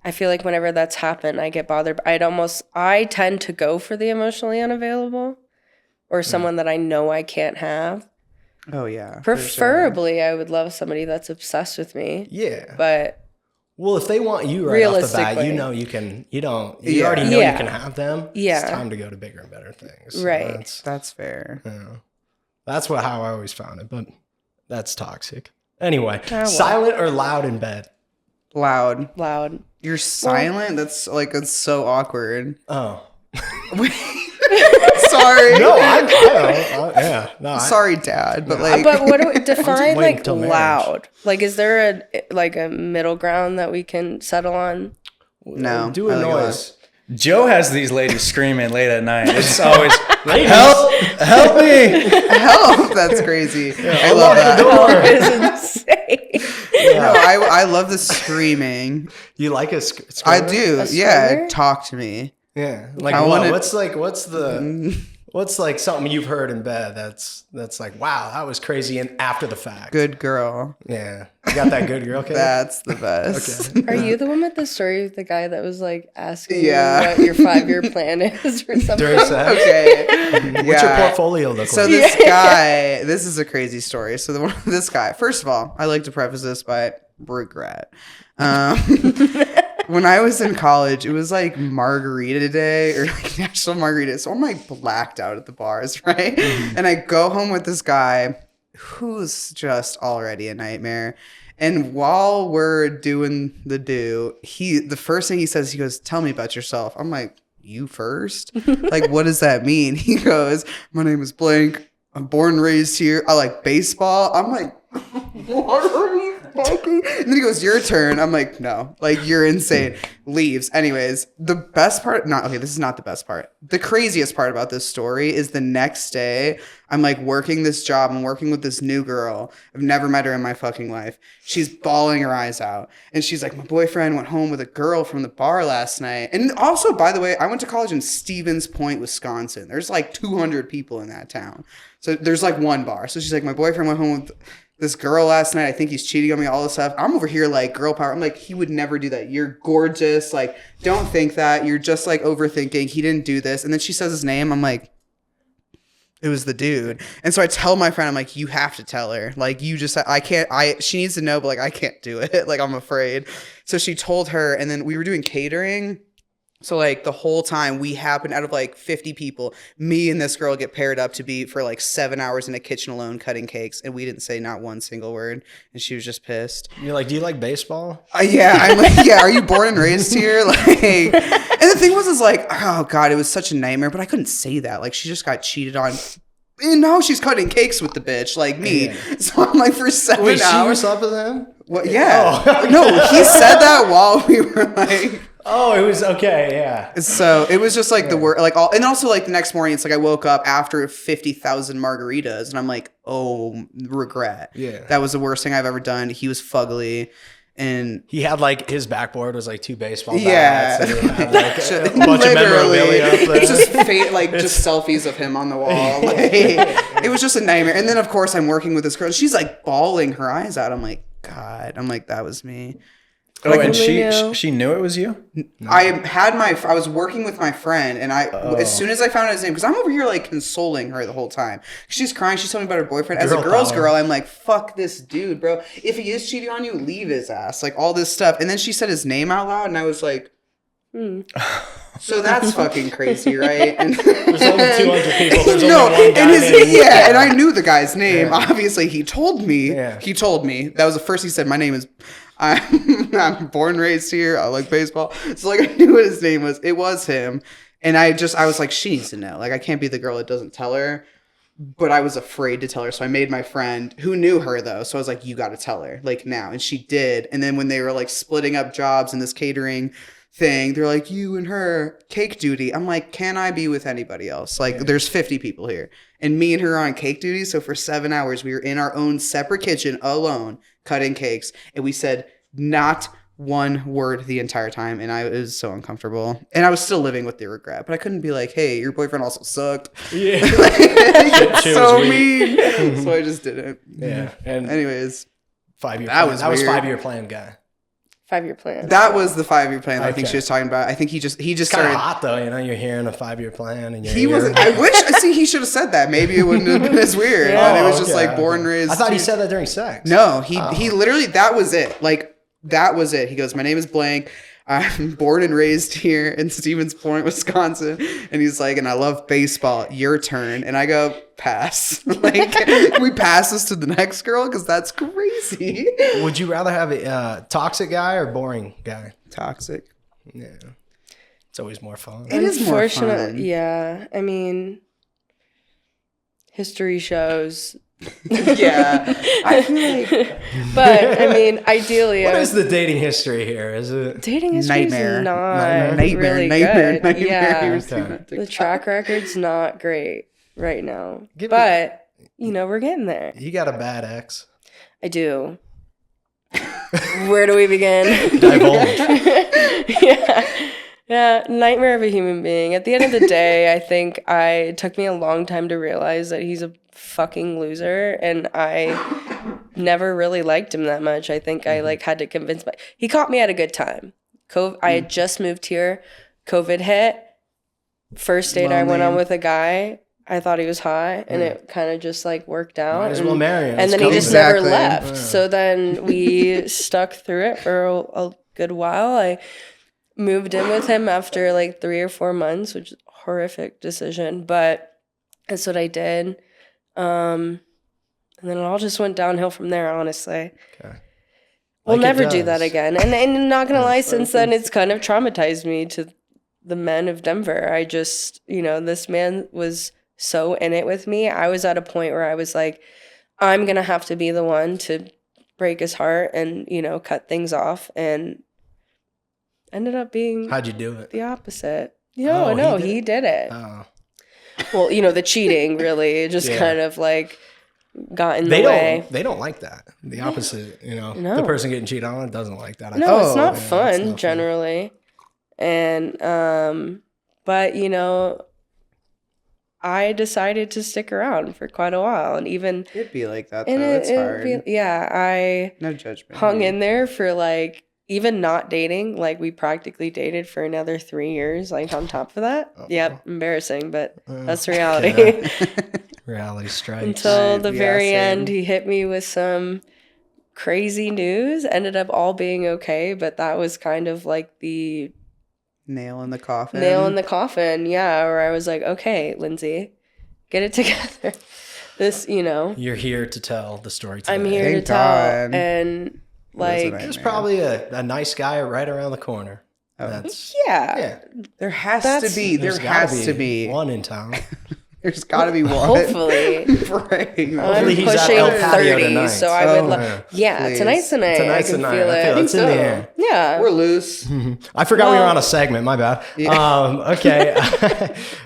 Speaker 3: I feel like whenever that's happened, I get bothered. I tend to go for the emotionally unavailable or someone that I know I can't have.
Speaker 2: Oh, yeah.
Speaker 3: Preferably, I would love somebody that's obsessed with me.
Speaker 1: Yeah.
Speaker 3: But
Speaker 1: well, if they want you right off the bat, you know you can. You already know you can have them.
Speaker 3: Yeah.
Speaker 1: It's time to go to bigger and better things. So
Speaker 3: right.
Speaker 2: That's fair.
Speaker 1: Yeah. That's how I always found it, but that's toxic. Anyway, silent or loud in bed?
Speaker 2: Loud.
Speaker 3: You're
Speaker 2: silent? That's so awkward.
Speaker 1: Oh.
Speaker 2: Sorry.
Speaker 1: No, yeah. No,
Speaker 2: sorry, Dad, but like.
Speaker 3: But what do we define like
Speaker 1: till
Speaker 3: loud?
Speaker 1: marriage.
Speaker 3: Like, is there a middle ground that we can settle on?
Speaker 2: No.
Speaker 1: Do a noise.
Speaker 4: Joe has these ladies screaming late at night. It's always, help me.
Speaker 2: Help. That's crazy.
Speaker 1: Yeah,
Speaker 2: I love that.
Speaker 3: That is insane.
Speaker 2: No, I love the screaming.
Speaker 1: You like a screamer?
Speaker 2: I do.
Speaker 3: A
Speaker 2: Yeah.
Speaker 3: screamer?
Speaker 2: Talk to me.
Speaker 1: Yeah. Like what's like something you've heard in bed that's like, wow, that was crazy, and after the fact.
Speaker 2: Good girl.
Speaker 1: Yeah. You got that good girl, okay?
Speaker 2: That's the best.
Speaker 1: Okay.
Speaker 3: Are you the one with the story with the guy that was like asking
Speaker 2: Yeah.
Speaker 3: you what your 5-year plan is or something?
Speaker 1: During sex?
Speaker 2: Okay.
Speaker 1: What's your portfolio look
Speaker 2: So
Speaker 1: like?
Speaker 2: this guy, this is a crazy story. So this guy, first of all, I like to preface this by regret. When I was in college, it was like margarita day or like National Margarita. So I'm like blacked out at the bars, right? And I go home with this guy who's just already a nightmare. And while we're doing the first thing he says, he goes, "Tell me about yourself." I'm like, "You first?" Like, what does that mean? He goes, "My name is blank. I'm born and raised here. I like baseball." I'm like, what are you fucking? And then he goes, "Your turn." I'm like, "No, like you're insane." Leaves. Anyways, the best part, this is not the best part. The craziest part about this story is the next day, I'm like working this job. I'm working with this new girl. I've never met her in my fucking life. She's bawling her eyes out. And she's like, "My boyfriend went home with a girl from the bar last night." And also, by the way, I went to college in Stevens Point, Wisconsin. There's like 200 people in that town. So there's like one bar. So she's like, "My boyfriend went home with this girl last night. I think he's cheating on me," all this stuff. I'm over here like girl power. I'm like, he would never do that. You're gorgeous. Like, don't think that. You're just like overthinking. He didn't do this. And then she says his name. I'm like, it was the dude. And so I tell my friend, I'm like, "You have to tell her. Like, she needs to know, but like, I can't do it. Like, I'm afraid." So she told her, and then we were doing catering. So like the whole time we happened out of like 50 people, me and this girl get paired up to be for like 7 hours in a kitchen alone cutting cakes. And we didn't say not one single word. And she was just pissed.
Speaker 1: You're like, do you like baseball?
Speaker 2: Yeah. I'm like, yeah. Are you born and raised here? Like, and the thing was like, oh God, it was such a nightmare, but I couldn't say that. Like she just got cheated on. And now she's cutting cakes with the bitch like me. Yeah. So I'm like for 7
Speaker 1: Wait,
Speaker 2: hours.
Speaker 1: She was up with him?
Speaker 2: Well, yeah.
Speaker 1: Oh.
Speaker 2: No, he said that while we were like.
Speaker 1: Oh, it was okay, yeah.
Speaker 2: So it was just like the word, like all, and also like the next morning, it's like I woke up after 50,000 margaritas, and I'm like, oh, regret.
Speaker 1: Yeah,
Speaker 2: that was the worst thing I've ever done. He was fugly, and
Speaker 1: he had like his backboard was like 2 baseball bats.
Speaker 2: Yeah,
Speaker 1: and he had, like, a bunch of memorabilia up there.
Speaker 2: It's just like just selfies of him on the wall. Like, it was just a nightmare. And then of course I'm working with this girl. She's like bawling her eyes out. I'm like, God. I'm like, that was me.
Speaker 4: Oh, and she knew it was you?
Speaker 2: No. I was working with my friend, and as soon as I found out his name, because I'm over here like consoling her the whole time. She's crying. She's telling me about her boyfriend. As a girl's girl, I'm like, fuck this dude, bro. If he is cheating on you, leave his ass. Like all this stuff. And then she said his name out loud, and I was like, so that's fucking crazy, right? And
Speaker 1: there's only 200 people. There's
Speaker 2: no,
Speaker 1: only one guy
Speaker 2: and and I knew the guy's name. Yeah. Obviously, he told me.
Speaker 1: Yeah.
Speaker 2: He told me. That was the first he said. My name is. I'm born and raised here. I like baseball. So like I knew what his name was. It was him. And I was like, she needs to know. Like I can't be the girl that doesn't tell her. But I was afraid to tell her. So I made my friend who knew her though. So I was like, you got to tell her like now. And she did. And then when they were like splitting up jobs in this catering thing, they're like, you and her cake duty. I'm like, can I be with anybody else? Like there's 50 people here and me and her are on cake duty. So for 7 hours, we were in our own separate kitchen alone cutting cakes. And we said not one word the entire time. And it was so uncomfortable. And I was still living with the regret, but I couldn't be like, hey, your boyfriend also sucked. Yeah. So mean. So I just didn't.
Speaker 1: Yeah. And
Speaker 2: anyways,
Speaker 1: 5-year plan. That was 5-year plan guy.
Speaker 3: 5-year plan.
Speaker 2: That was the 5-year plan. Okay. I think she was talking about. I think he just
Speaker 1: started. Kind of hot though, you know. You're hearing a 5-year plan, and
Speaker 2: he wasn't. I wish. See, he should have said that. Maybe it wouldn't have been as weird. Yeah. But it was just like born and raised.
Speaker 1: I thought he said that during sex.
Speaker 2: No, he literally. That was it. Like that was it. He goes, "My name is blank. I'm born and raised here in Stevens Point, Wisconsin." And he's like, "And I love baseball. Your turn." And I go, "Pass." Like, can we pass this to the next girl? Because that's crazy.
Speaker 1: Would you rather have a toxic guy or boring guy?
Speaker 2: Toxic.
Speaker 1: Yeah. It's always more fun.
Speaker 2: It is more fun.
Speaker 3: Yeah. I mean, history shows.
Speaker 2: Yeah. I feel like.
Speaker 3: But, I mean, ideally.
Speaker 1: What is the dating history here? Is it
Speaker 3: dating history
Speaker 2: nightmare?
Speaker 3: Is not really
Speaker 2: nightmare.
Speaker 3: Yeah.
Speaker 2: Okay.
Speaker 3: The track record's not great right now. But, you know, we're getting there.
Speaker 1: You got a bad ex.
Speaker 3: I do. Where do we begin?
Speaker 1: Divulge.
Speaker 3: Yeah, nightmare of a human being. At the end of the day, I think it took me a long time to realize that he's a fucking loser, and I never really liked him that much. I think I had to convince he caught me at a good time. I had just moved here. COVID hit. First date I went on with a guy. I thought he was hot, and it kind of just worked out.
Speaker 1: Might as well marry him.
Speaker 3: And then he just never left. Yeah. So then we stuck through it for a good while. I moved in with him after 3 or 4 months, which is a horrific decision, but that's what I did. And then it all just went downhill from there, honestly. Okay. We'll never do that again. And I'm not going to lie, since then, it's kind of traumatized me to the men of Denver. I just, this man was so in it with me. I was at a point where I was like, I'm going to have to be the one to break his heart and, cut things off. And ended up being
Speaker 1: how'd you do it?
Speaker 3: The opposite. No, he did it. Oh. Well, the cheating really just kind of got in the way.
Speaker 1: They don't like that. The opposite, no. The person getting cheated on doesn't like that.
Speaker 3: It's not fun it's not generally. Fun. And but I decided to stick around for quite a while, and even
Speaker 2: it'd be like that though. It's hard.
Speaker 3: I
Speaker 2: no judgment.
Speaker 3: Hung in there for even not dating, we practically dated for another 3 years, on top of that. Oh. Yep, embarrassing, but that's reality. Yeah.
Speaker 1: Reality strikes.
Speaker 3: Until the very end, he hit me with some crazy news. Ended up all being okay, but that was kind of the
Speaker 2: Nail in the coffin.
Speaker 3: Yeah. Where I was like, okay, Lindsay, get it together. This,
Speaker 1: You're here to tell the story today.
Speaker 3: I'm here to
Speaker 2: Thank
Speaker 3: tell.
Speaker 2: God.
Speaker 3: And like,
Speaker 1: There's probably a nice guy right around the corner.
Speaker 3: yeah.
Speaker 2: There has to be. There has to be.
Speaker 1: one in town.
Speaker 2: There's got to be one.
Speaker 3: Hopefully.
Speaker 2: Right.
Speaker 3: I'm
Speaker 1: he's at
Speaker 3: pushing
Speaker 1: El Patio
Speaker 3: 30,
Speaker 1: tonight.
Speaker 3: so I would love. Yeah,
Speaker 2: Please.
Speaker 3: tonight's the night.
Speaker 1: Tonight's
Speaker 3: I can
Speaker 1: the night.
Speaker 3: feel
Speaker 1: I
Speaker 3: it.
Speaker 1: feel it's in the air.
Speaker 3: Yeah.
Speaker 2: We're loose.
Speaker 1: I forgot we were on a segment. My bad. Okay.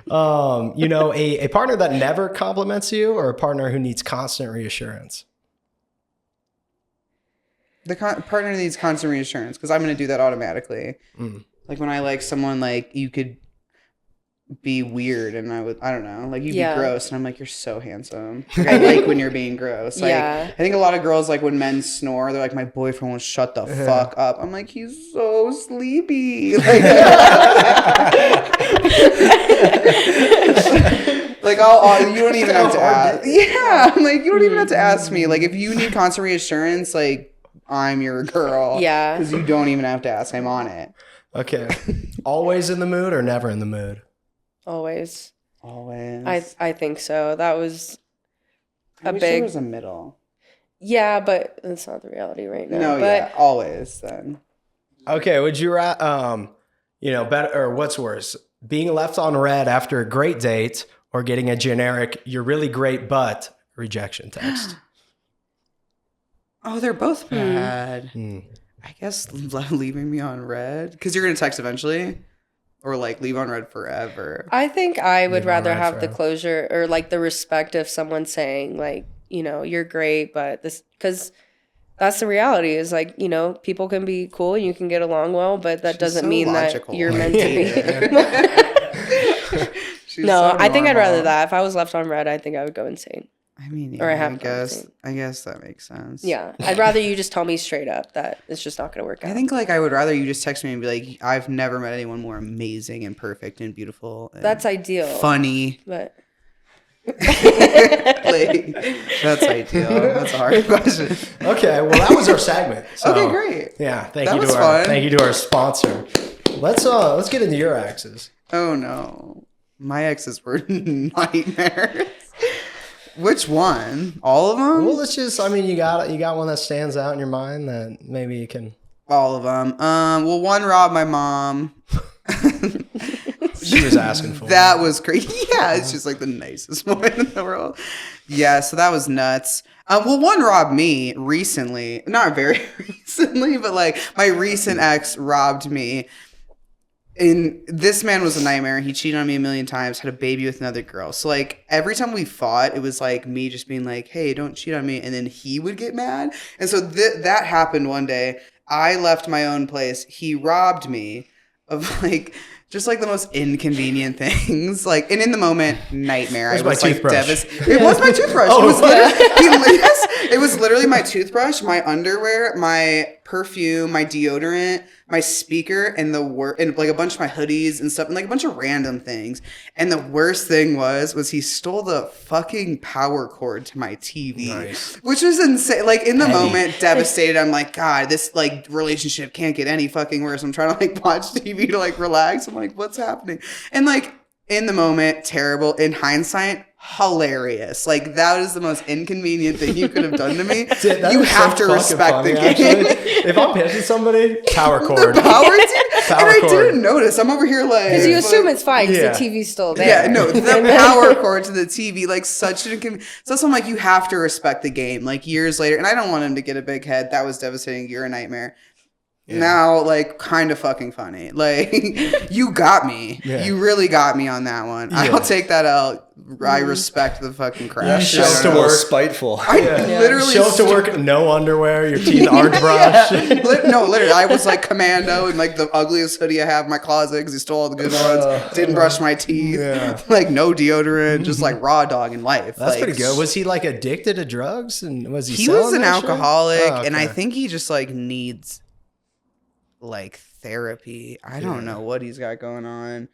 Speaker 1: A partner that never compliments you, or a partner who needs constant reassurance.
Speaker 2: The partner needs constant reassurance because I'm going to do that automatically. Like when I like someone, like you could be weird and I don't know, like you'd be gross and I'm like, you're so handsome. Like, I like when you're being gross. Like, I think a lot of girls, like when men snore, they're like, my boyfriend won't shut the fuck up. I'm like, he's so sleepy. Like, like you don't even have to ask. Yeah, I'm like, you don't even have to ask me. Like if you need constant reassurance, like I'm your girl.
Speaker 3: Yeah,
Speaker 2: because you don't even have to ask. I'm on it.
Speaker 1: Okay. Always in the mood or never in the mood?
Speaker 3: Always.
Speaker 2: I
Speaker 3: think so. That was
Speaker 2: wish there was a middle.
Speaker 3: Yeah, but that's not the reality right now.
Speaker 2: No,
Speaker 3: but
Speaker 2: always then.
Speaker 1: Okay, would you better, or what's worse, being left on red after a great date or getting a generic "you're really great but" rejection text?
Speaker 2: Oh, they're both bad. I guess leaving me on red because you're gonna text eventually. Or like leave on red forever.
Speaker 3: I think I would rather have the closure or like the respect of someone saying like, you're great, but this, because that's the reality is like, people can be cool and you can get along well, but that doesn't mean logical. That you're meant to be. No, I think I'd rather that. If I was left on red, I think I would go insane.
Speaker 2: I mean,
Speaker 3: or
Speaker 2: I guess that makes sense.
Speaker 3: Yeah. I'd rather you just tell me straight up that it's just not going to work out.
Speaker 2: I think like I would rather you just text me and be like, I've never met anyone more amazing and perfect and beautiful. And
Speaker 3: that's ideal.
Speaker 2: Funny.
Speaker 3: But
Speaker 2: like, that's ideal. That's a hard question.
Speaker 1: Okay, well that was our segment. So,
Speaker 2: okay, great.
Speaker 1: Yeah, thank you to our sponsor. Let's get into your exes.
Speaker 2: Oh no. My exes were nightmares. Which one? All of them?
Speaker 1: Well, let's just, you got one that stands out in your mind that maybe you can.
Speaker 2: All of them. Well, one robbed my mom.
Speaker 1: She was asking for
Speaker 2: that. Was crazy. Yeah, it's just like the nicest woman in the world. Yeah, so that was nuts. Well, one robbed me recently. Not very recently, but like my recent ex robbed me. And this man was a nightmare. He cheated on me a million times, had a baby with another girl. So, like, every time we fought, it was, like, me just being like, hey, don't cheat on me. And then he would get mad. And so that happened one day. I left my own place. He robbed me of, like, just, like, the most inconvenient things. Like, and in the moment, nightmare.
Speaker 1: It was my toothbrush.
Speaker 2: It was my toothbrush. It was literally my toothbrush, my underwear, my perfume, my deodorant, my speaker, and and like a bunch of my hoodies and stuff, and like a bunch of random things. And the worst thing was he stole the fucking power cord to my TV, which was insane. Like in the moment, devastated. I'm like, God, this like relationship can't get any fucking worse. I'm trying to like watch TV to like relax. I'm like, what's happening? And like in the moment, terrible. In hindsight, hilarious. Like that is the most inconvenient thing you could have done to me. You have to respect the game.
Speaker 1: If I'm pitching somebody, power cord.
Speaker 2: The power I didn't notice. I'm over here like
Speaker 3: because you assume it's fine because the TV's still there.
Speaker 2: Yeah, no, the power cord to the TV, like such an inconvenience. So that's why I'm like, you have to respect the game. Like years later, and I don't want him to get a big head. That was devastating. You're a nightmare. Yeah. Now, like, kind of fucking funny. Like, you got me. Yeah. You really got me on that one. Yeah. I'll take that out. I respect the fucking crap.
Speaker 4: You show up to work spiteful.
Speaker 2: I literally
Speaker 1: show up to work, no underwear, your teeth aren't brushed.
Speaker 2: No, literally, I was like commando in like the ugliest hoodie I have in my closet because he stole all the good ones. Didn't brush my teeth. Yeah. Like no deodorant, just like raw dog in life.
Speaker 1: That's
Speaker 2: like,
Speaker 1: pretty good. Was he like addicted to drugs and was he?
Speaker 2: He was an alcoholic, and I think he just like needs like therapy. I don't know what he's got going on.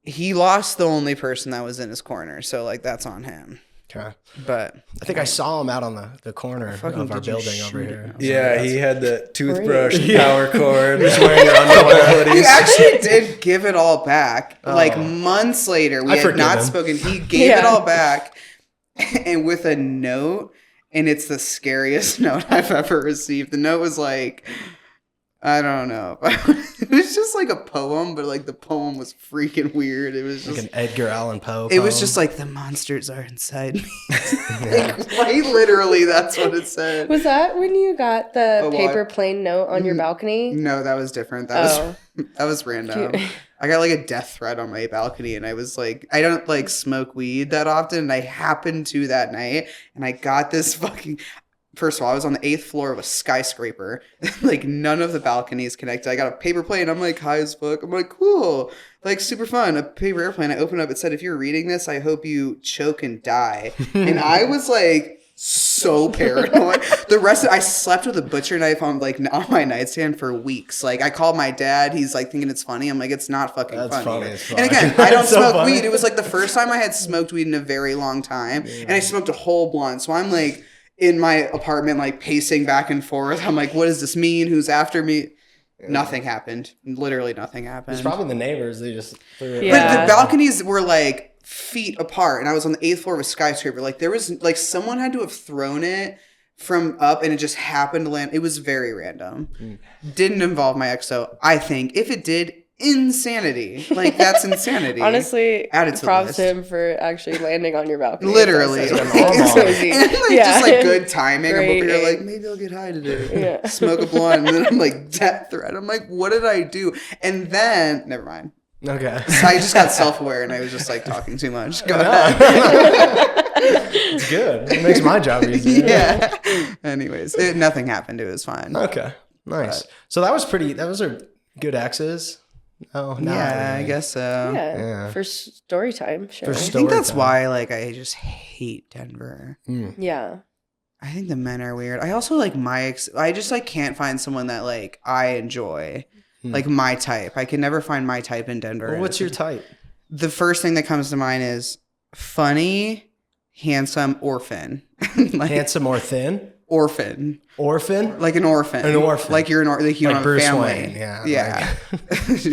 Speaker 2: He lost the only person that was in his corner, so like that's on him.
Speaker 1: Okay.
Speaker 2: But
Speaker 1: I think I saw him out on the corner of
Speaker 2: fucking
Speaker 1: our
Speaker 2: did you
Speaker 1: building over
Speaker 2: shoot
Speaker 1: here.
Speaker 2: him?
Speaker 4: Yeah, he had the toothbrush power cord.
Speaker 1: Just wearing your underwear.
Speaker 2: he actually did give it all back. Like
Speaker 1: Oh.
Speaker 2: months later, we
Speaker 1: I
Speaker 2: had
Speaker 1: forgive
Speaker 2: not
Speaker 1: him.
Speaker 2: spoken. He gave it
Speaker 3: Yeah.
Speaker 2: all back, and with a note. And it's the scariest note I've ever received. The note was like, I don't know. It was just like a poem, but like the poem was freaking weird. It was
Speaker 1: Like
Speaker 2: just
Speaker 1: an Edgar Allan Poe.
Speaker 2: it was
Speaker 1: poem.
Speaker 2: just like the monsters are inside me. Like, quite literally, that's what it said.
Speaker 3: Was that when you got the
Speaker 2: Oh, well,
Speaker 3: paper plane note on your balcony?
Speaker 2: No, that was different. That
Speaker 3: Oh.
Speaker 2: was random.
Speaker 3: Cute.
Speaker 2: I got like a death threat on my balcony, and I was like, I don't like smoke weed that often, and I happened to that night, and I got this fucking. First of all, I was on the 8th floor of a skyscraper. Like, none of the balconies connected. I got a paper plane. I'm like, high as fuck. I'm like, cool. Like, super fun. A paper airplane. I opened up. It said, if you're reading this, I hope you choke and die. And I was like, so paranoid. I slept with a butcher knife on my nightstand for weeks. Like, I called my dad. He's like thinking it's funny. I'm like, it's not fucking
Speaker 1: That's funny as fuck.
Speaker 2: And again, I don't
Speaker 1: That's so
Speaker 2: smoke
Speaker 1: funny.
Speaker 2: weed. It was like the first time I had smoked weed in a very long time. And I smoked a whole blunt. So I'm like, in my apartment, like pacing back and forth. I'm like, what does this mean? Who's after me? Nothing happened. Literally nothing happened.
Speaker 1: It's probably the neighbors. They just threw it.
Speaker 3: Yeah.
Speaker 2: But the balconies were like feet apart, and I was on the 8th floor of a skyscraper. Like there was like someone had to have thrown it from up, and it just happened to land. It was very random. Didn't involve my ex, though. I think if it did, insanity. Like that's insanity.
Speaker 3: Honestly,
Speaker 2: Add it to the
Speaker 3: props
Speaker 2: list.
Speaker 3: to him for actually landing on your balcony.
Speaker 2: Literally.
Speaker 3: That's
Speaker 1: normal.
Speaker 3: crazy.
Speaker 2: And like
Speaker 3: Yeah.
Speaker 2: just like good timing. I'm
Speaker 3: Great
Speaker 2: over here like
Speaker 3: aim.
Speaker 2: maybe I'll get high today.
Speaker 3: Yeah.
Speaker 2: Smoke a blunt, and then I'm like death threat. I'm like, what did I do? And then never mind.
Speaker 1: Okay.
Speaker 2: So I just got self-aware and I was just like talking too much. Go ahead.
Speaker 1: It's good. It makes my job easier.
Speaker 2: Yeah. Anyways, nothing happened. It was fine.
Speaker 1: Okay. Nice. So those are good exes. Oh, no.
Speaker 2: Yeah, I guess so.
Speaker 3: Yeah.
Speaker 1: Yeah.
Speaker 3: For story time, sure.
Speaker 2: I think that's why like I just hate Denver.
Speaker 3: Yeah.
Speaker 2: I think the men are weird. I also like I just like can't find someone that like I enjoy. Like my type. I can never find my type in Denver.
Speaker 1: Well, what's your type?
Speaker 2: The first thing that comes to mind is funny, handsome, orphan. Like,
Speaker 1: Handsome or thin?
Speaker 2: orphan.
Speaker 1: Orphan?
Speaker 2: Like an orphan.
Speaker 1: An orphan.
Speaker 2: Like you're like you
Speaker 1: Like
Speaker 2: don't have a
Speaker 1: Bruce
Speaker 2: family.
Speaker 1: Wayne, yeah,
Speaker 2: Yeah.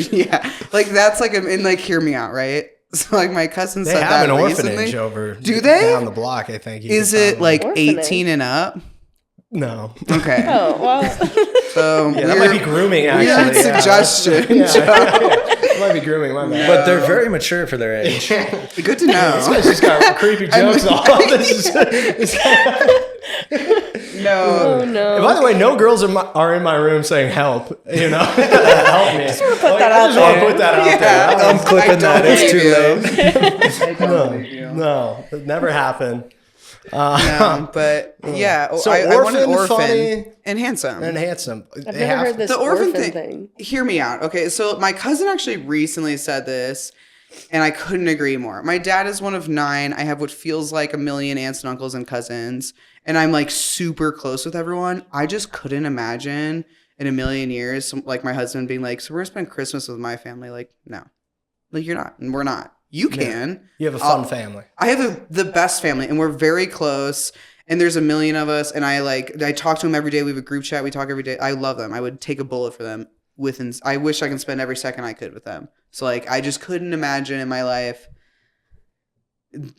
Speaker 2: Yeah. Like that's like and like hear me out, right? So like my cousin
Speaker 1: They
Speaker 2: said
Speaker 1: have
Speaker 2: that
Speaker 1: an orphanage
Speaker 2: recently.
Speaker 1: over
Speaker 2: Do they?
Speaker 1: down the block, I think. You
Speaker 2: Is
Speaker 1: could
Speaker 2: it
Speaker 1: probably-
Speaker 2: like
Speaker 3: Orphanage.
Speaker 2: 18 and up?
Speaker 1: No.
Speaker 2: Okay.
Speaker 3: Oh, well.
Speaker 2: So
Speaker 1: Yeah, that might be grooming, actually.
Speaker 2: weird
Speaker 1: yeah.
Speaker 2: suggestion.
Speaker 1: Yeah. It might be grooming, my bad.
Speaker 4: But they're very mature for their age.
Speaker 2: Good to know.
Speaker 1: It's just got creepy jokes all this.
Speaker 2: No.
Speaker 3: Oh, no.
Speaker 1: By the way, no girls are in my room saying help. You know, help me. Just
Speaker 3: put that out
Speaker 1: I just want to
Speaker 3: there.
Speaker 1: put that out
Speaker 2: Yeah.
Speaker 1: there.
Speaker 4: I'm clipping that. It's too late.
Speaker 1: No, it never happened.
Speaker 2: No, but yeah.
Speaker 1: So
Speaker 2: I want an
Speaker 1: orphan,
Speaker 2: orphan
Speaker 1: funny,
Speaker 2: and handsome.
Speaker 1: and handsome.
Speaker 3: I've never heard this
Speaker 2: The orphan
Speaker 3: orphan
Speaker 2: thing-
Speaker 3: thing.
Speaker 2: Hear me out. Okay, so my cousin actually recently said this, and I couldn't agree more. My dad is one of 9. I have what feels like a million aunts and uncles and cousins, and I'm like super close with everyone. I just couldn't imagine in a million years, like my husband being like, "So we're gonna spend Christmas with my family." Like, no, like you're not, and we're not. You can.
Speaker 1: You have a fun family.
Speaker 2: I have the best family, and we're very close. And there's a million of us, and I talk to them every day. We have a group chat. We talk every day. I love them. I would take a bullet for them. I wish I could spend every second I could with them. So like, I just couldn't imagine in my life.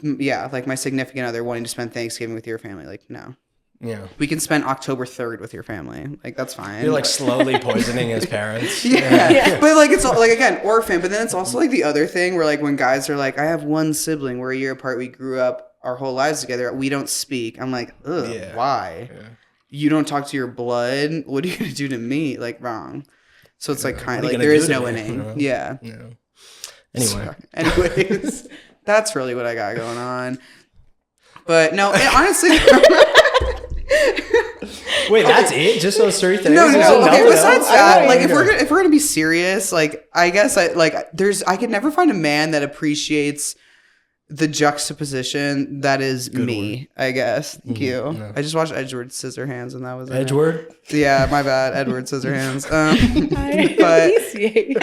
Speaker 2: Yeah, like my significant other wanting to spend Thanksgiving with your family. Like, no,
Speaker 1: Yeah.
Speaker 2: we can spend October 3rd with your family. Like, that's fine.
Speaker 1: You're like slowly poisoning his parents.
Speaker 2: Yeah. But like it's all, like again orphan, but then it's also like the other thing where like when guys are like, I have one sibling, we're a year apart, we grew up our whole lives together, we don't speak. I'm like, ugh,
Speaker 1: Yeah.
Speaker 2: why?
Speaker 1: Yeah.
Speaker 2: You don't talk to your blood? What are you gonna do to me? Like wrong. So it's like kind of
Speaker 1: What are you
Speaker 2: like
Speaker 1: gonna
Speaker 2: there
Speaker 1: do
Speaker 2: is
Speaker 1: to
Speaker 2: no
Speaker 1: me?
Speaker 2: winning.
Speaker 1: You know?
Speaker 2: Yeah.
Speaker 1: Yeah. Anyway.
Speaker 2: So, anyways, that's really what I got going on. But no, and honestly.
Speaker 1: Wait, that's it? Just those 3 things?
Speaker 2: No.
Speaker 1: Is there
Speaker 2: Okay.
Speaker 1: nothing
Speaker 2: Besides
Speaker 1: else?
Speaker 2: that, like
Speaker 1: Okay.
Speaker 2: if we're gonna be serious, like I guess I could never find a man that appreciates the juxtaposition that is me. I guess. Thank you.
Speaker 1: No.
Speaker 2: I just watched Edward Scissorhands, and that was it.
Speaker 1: Edward?
Speaker 2: Yeah, my bad, Edward Scissorhands.
Speaker 3: I
Speaker 2: But
Speaker 3: appreciate you.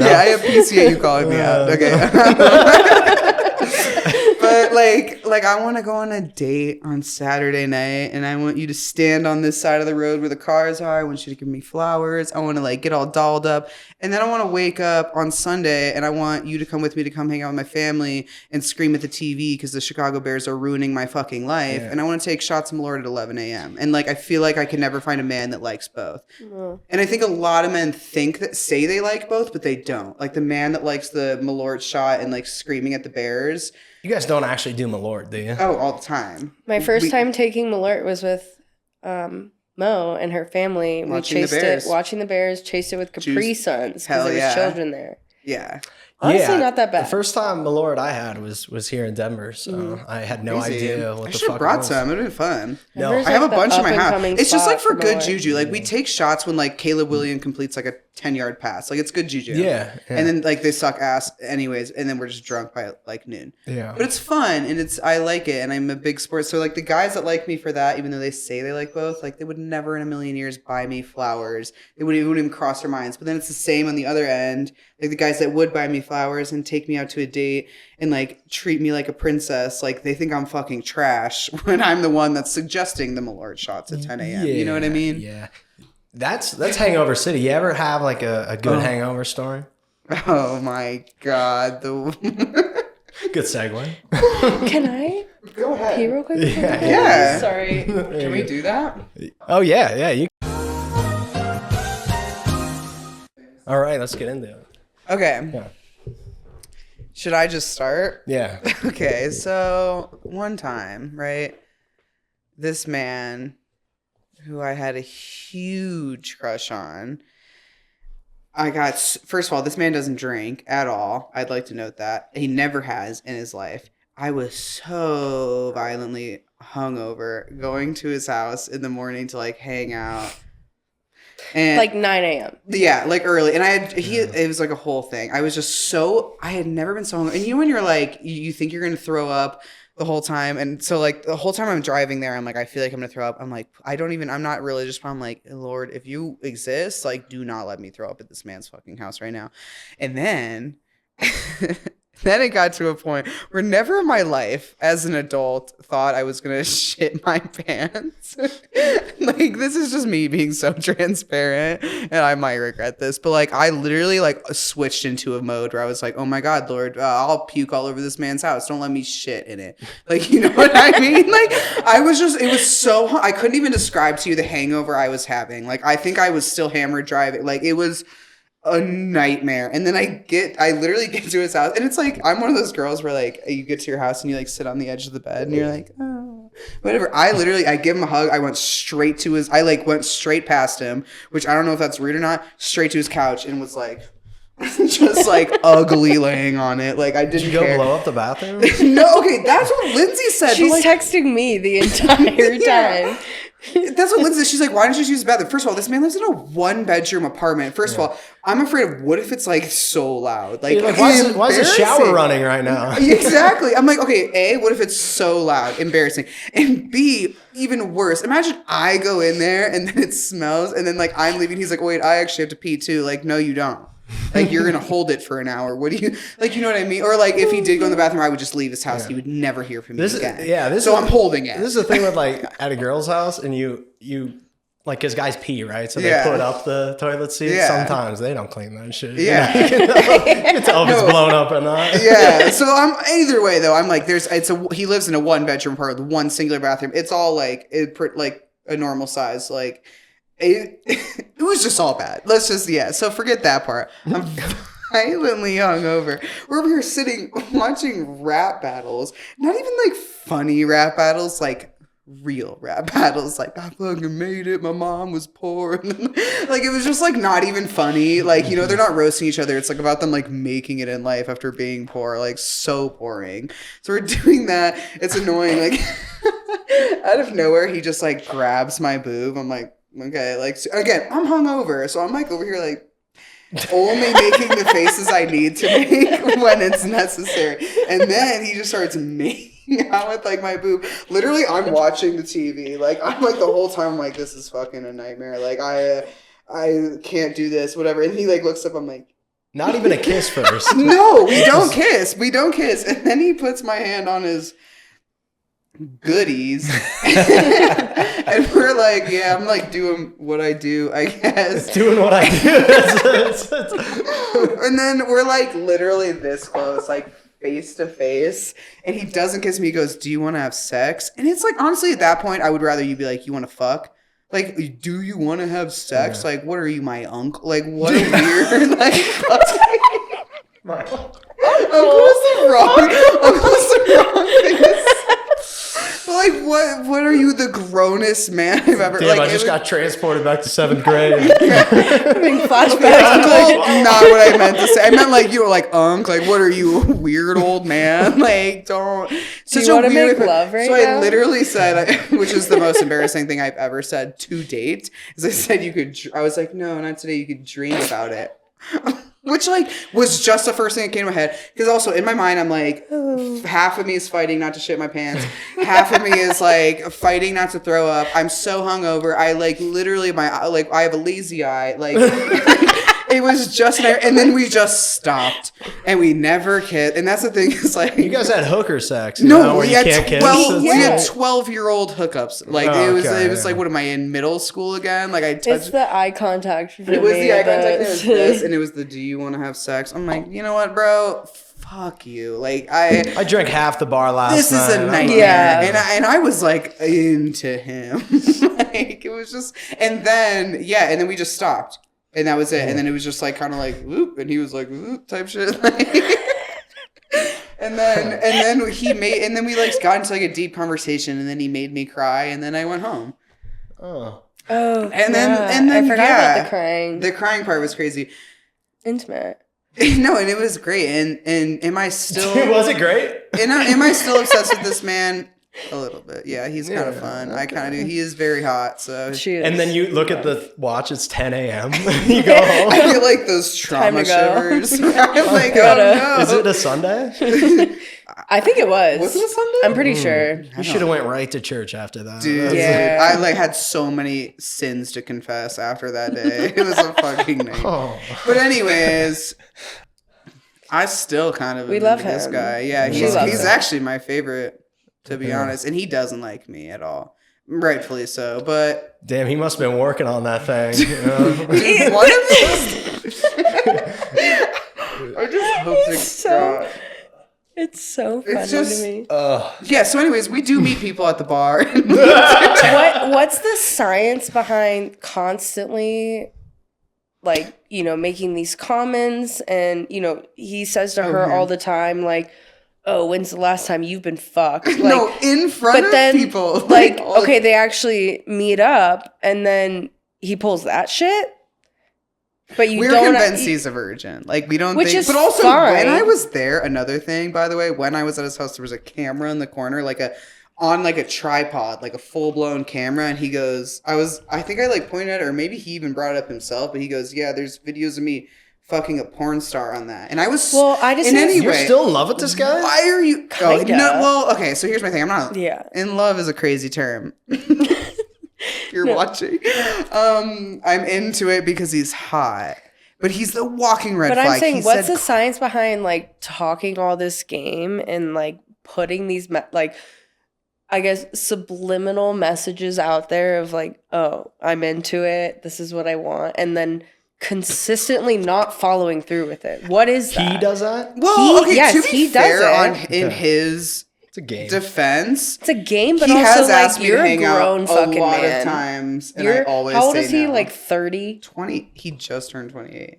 Speaker 2: yeah, I appreciate you calling me out. Okay. But like I want to go on a date on Saturday night, and I want you to stand on this side of the road where the cars are. I want you to give me flowers. I want to like get all dolled up, and then I want to wake up on Sunday, and I want you to come with me to come hang out with my family and scream at the TV because the Chicago Bears are ruining my fucking life.
Speaker 1: Yeah.
Speaker 2: And I want to take shots of Malort at 11 a.m. And like I feel like I can never find a man that likes both. And I think a lot of men say they like both, but they don't. Like the man that likes the Malort shot and like screaming at the Bears.
Speaker 1: You guys don't actually do Malort, do you?
Speaker 2: Oh, all the time.
Speaker 3: My first time taking Malort was with Mo and her family.
Speaker 2: Watching
Speaker 3: We
Speaker 2: the
Speaker 3: chased
Speaker 2: Bears.
Speaker 3: it, watching the Bears, chased it with Capri Suns
Speaker 2: Hell
Speaker 3: because there
Speaker 2: yeah.
Speaker 3: was children there.
Speaker 2: Yeah.
Speaker 3: Honestly, not that bad.
Speaker 1: The first time Malort I had was here in Denver, so I had no
Speaker 2: Crazy.
Speaker 1: idea what
Speaker 2: I
Speaker 1: the
Speaker 2: should
Speaker 1: fuck
Speaker 2: have brought
Speaker 1: it was.
Speaker 2: some. It would have been fun.
Speaker 1: No.
Speaker 3: Denver's
Speaker 2: I have a
Speaker 3: like the
Speaker 2: bunch in my house.
Speaker 3: up-and-coming
Speaker 2: It's just like
Speaker 3: spot
Speaker 2: for good
Speaker 3: Malort.
Speaker 2: juju. Like we take shots when like Caleb William completes like a 10-yard pass. Like it's good juju.
Speaker 1: Yeah.
Speaker 2: And then like they suck ass anyways, and then we're just drunk by like noon.
Speaker 1: Yeah.
Speaker 2: But it's fun and I like it, and I'm a big sport. So like the guys that like me for that, even though they say they like both, like they would never in a million years buy me flowers. It wouldn't even cross their minds. But then it's the same on the other end. Like the guys that would buy me flowers and take me out to a date and like treat me like a princess, like they think I'm fucking trash when I'm the one that's suggesting the Malort shots at 10 a.m. You know what I mean?
Speaker 1: Yeah. That's Hangover City. You ever have like a good hangover story?
Speaker 2: Oh my God.
Speaker 1: Good segue.
Speaker 3: Can I
Speaker 2: Go ahead.
Speaker 3: pee real quick?
Speaker 2: Yeah.
Speaker 3: Sorry.
Speaker 2: Can we do that?
Speaker 1: Oh yeah, you. All right, let's get into it.
Speaker 2: Okay.
Speaker 1: Yeah.
Speaker 2: Should I just start?
Speaker 1: Yeah.
Speaker 2: Okay, so one time, right? This man who I had a huge crush on. First of all, this man doesn't drink at all. I'd like to note that. He never has in his life. I was so violently hungover going to his house in the morning to like hang out. And
Speaker 3: Like 9 a.m.
Speaker 2: yeah, like early. And it was like a whole thing. I was just I had never been so hungry. And you know when you're like, you think you're going to throw up the whole time. And so like the whole time I'm driving there, I'm like, I feel like I'm going to throw up. I'm like, I'm not religious, but I'm like, Lord, if you exist, like do not let me throw up at this man's fucking house right now. And then... Then it got to a point where never in my life as an adult thought I was going to shit my pants. Like, this is just me being so transparent, and I might regret this. But, like, I literally, like, switched into a mode where I was like, oh, my God, Lord, I'll puke all over this man's house. Don't let me shit in it. Like, you know what I mean? Like, it was so, I couldn't even describe to you the hangover I was having. Like, I think I was still hammered driving. Like, it was a nightmare. And then I literally get to his house, and it's like I'm one of those girls where like you get to your house and you like sit on the edge of the bed and you're like, oh, whatever. I give him a hug. I went straight past him, which I don't know if that's rude or not, straight to his couch and was like just like ugly laying on it. Like I didn't
Speaker 1: Did you go
Speaker 2: care.
Speaker 1: blow up the bathroom?
Speaker 2: No, okay, that's what Lindsay said.
Speaker 3: She's
Speaker 2: but, like,
Speaker 3: texting me the entire
Speaker 2: Yeah.
Speaker 3: time.
Speaker 2: That's what Lindsay. She's like, why don't you just use the bathroom? First of all, this man lives in a 1-bedroom apartment. First of all, I'm afraid of what if it's like so loud? Like,
Speaker 1: Like, why is the shower
Speaker 2: embarrassing.
Speaker 1: running right now?
Speaker 2: Exactly. I'm like, okay, A, what if it's so loud? Embarrassing. And B, even worse. Imagine I go in there and then it smells and then like I'm leaving. He's like, wait, I actually have to pee too. Like, no, you don't. Like, you're going to hold it for an hour. What do you, like, you know what I mean? Or like if he did go in the bathroom, I would just leave his house. He would never hear from me again. So I'm holding it.
Speaker 1: This is the thing with like at a girl's house and you like, because guys pee, right? So they
Speaker 2: Yeah.
Speaker 1: put up the toilet seat.
Speaker 2: Yeah.
Speaker 1: Sometimes they don't clean that shit.
Speaker 2: Yeah.
Speaker 1: You can tell if it's blown up or not.
Speaker 2: Yeah. So I'm either way though. I'm like, he lives in a 1-bedroom apartment with one singular bathroom. It's all like a normal size. Like it was just all bad. So forget that part. I'm violently hungover. We're over here sitting watching rap battles. Not even like funny rap battles, like real rap battles. Like, I fucking made it. My mom was poor. Like, it was just like not even funny. Like, you know, they're not roasting each other. It's like about them like making it in life after being poor. Like, so boring. So we're doing that. It's annoying. Like, out of nowhere, he just like grabs my boob. I'm like, okay. Like, so, again, I'm hungover. So I'm like over here like only making the faces I need to make when it's necessary. And then he just starts making out with like my boob. Literally, I'm watching the TV. Like, I'm like the whole time I'm like, this is fucking a nightmare. Like, I can't do this, whatever. And he like looks up, I'm like,
Speaker 1: Not even a kiss first.
Speaker 2: No, we don't kiss. We don't kiss. And then he puts my hand on his goodies. And we're like, yeah, I'm like doing what I do, I guess.
Speaker 1: Doing what I do.
Speaker 2: And then we're like literally this close, like face to face. And he doesn't kiss me. He goes, do you want to have sex? And it's like, honestly, at that point, I would rather you be like, you want to fuck? Like, do you want to have sex? Yeah. Like, what are you, my uncle? Like, what a weird, like, Uncle's the wrong thing to say. Like, what are you, the grownest man I've ever...
Speaker 1: Damn,
Speaker 2: like,
Speaker 1: I just got transported back to 7th grade.
Speaker 3: Having flashbacks.
Speaker 2: Uncle, not what I meant to say. I meant like, you were like, like, what are you, a weird old man? Like, don't...
Speaker 3: Do you want to make love right now?
Speaker 2: So I literally said, which is the most embarrassing thing I've ever said to date, is I said you could... I was like, no, not today. You could dream about it. Which, like, was just the first thing that came to my head. Because also, in my mind, I'm like, half of me is fighting not to shit my pants. Half of me is, like, fighting not to throw up. I'm so hungover. I, like, literally, I have a lazy eye. Like, it was just... And then we just stopped. And we never kissed. And that's the thing, is, like...
Speaker 1: You guys had hooker sex,
Speaker 2: no,
Speaker 1: where
Speaker 2: we
Speaker 1: you
Speaker 2: had
Speaker 1: can't kiss?
Speaker 2: we had 12-year-old hookups. Like, it was
Speaker 1: yeah.
Speaker 2: like, what am I, in middle school again? Like, I touched...
Speaker 3: It's the eye contact for me.
Speaker 2: It was the eye contact, and it was this, and it was the, do you want to have sex? I'm like, you know what, bro? Fuck you. Like, I
Speaker 1: drank half the bar last night.
Speaker 2: This is a nightmare.
Speaker 3: Yeah.
Speaker 2: And I was, like, into him. Like, it was just... And then we just stopped. And that was it. And then it was just, like, kind of like, whoop, and he was like, whoop, type shit. Like... And then we like got into like a deep conversation, and then he made me cry, and then I went home.
Speaker 1: Oh,
Speaker 2: and then
Speaker 3: I forgot about the crying.
Speaker 2: The crying part was crazy.
Speaker 3: Intimate.
Speaker 2: No, and it was great. And am I still...
Speaker 1: Was it great?
Speaker 2: Am I still obsessed with this man? A little bit. Yeah, he's kind of fun. Okay. I kind of do. He is very hot, so...
Speaker 1: And then you look at the watch, it's 10 a.m. You go home.
Speaker 2: I get like those trauma shivers. I'm like, oh no.
Speaker 1: Is it a Sunday?
Speaker 3: I think it was.
Speaker 2: Was it a Sunday?
Speaker 3: I'm pretty sure.
Speaker 1: You should have went right to church after that.
Speaker 2: Dude, I like had so many sins to confess after that day. It was a fucking night. Oh. But anyways... I still kind of
Speaker 3: love him.
Speaker 2: This guy. Yeah, he's actually my favorite, to be honest. And he doesn't like me at all. Rightfully so, but...
Speaker 1: Damn, he must have been working on that thing. You know?
Speaker 2: One of these... I just hope
Speaker 3: it's so funny to me.
Speaker 2: Yeah, so anyways, we do meet people at the bar.
Speaker 3: What's the science behind constantly... like, you know, making these comments, and, you know, he says to her all the time, like, oh, when's the last time you've been fucked? Like,
Speaker 2: no, in front of people.
Speaker 3: Like, okay, they actually meet up, and then he pulls that shit. But we're
Speaker 2: convinced he's a virgin. Like, we don't think... But also, when I was there, another thing, by the way, when I was at his house, there was a camera in the corner, like on like a tripod, like a full-blown camera, and he goes, I think I like pointed at it, or maybe he even brought it up himself, but he goes, yeah, there's videos of me fucking a porn star on that. And I was... Well, I just...
Speaker 1: You're still in love with this guy?
Speaker 2: Why are you...
Speaker 3: Kinda.
Speaker 2: No, well, okay, so here's my thing. I'm not... Yeah. In love is a crazy term. You're watching. I'm into it because he's hot. But he's the walking red flag.
Speaker 3: But I'm saying, what's the science behind, like, talking all this game and, like, putting these... like... I guess subliminal messages out there of like, oh, I'm into it. This is what I want. And then consistently not following through with it. What is that?
Speaker 1: He does that?
Speaker 2: Well, to be fair, in his
Speaker 1: it's a game.
Speaker 2: Defense.
Speaker 3: It's a game, but also like you're a grown fucking man.
Speaker 2: A lot of times, and I always say
Speaker 3: how old is he?
Speaker 2: no.
Speaker 3: Like 30?
Speaker 2: 20. He just turned 28.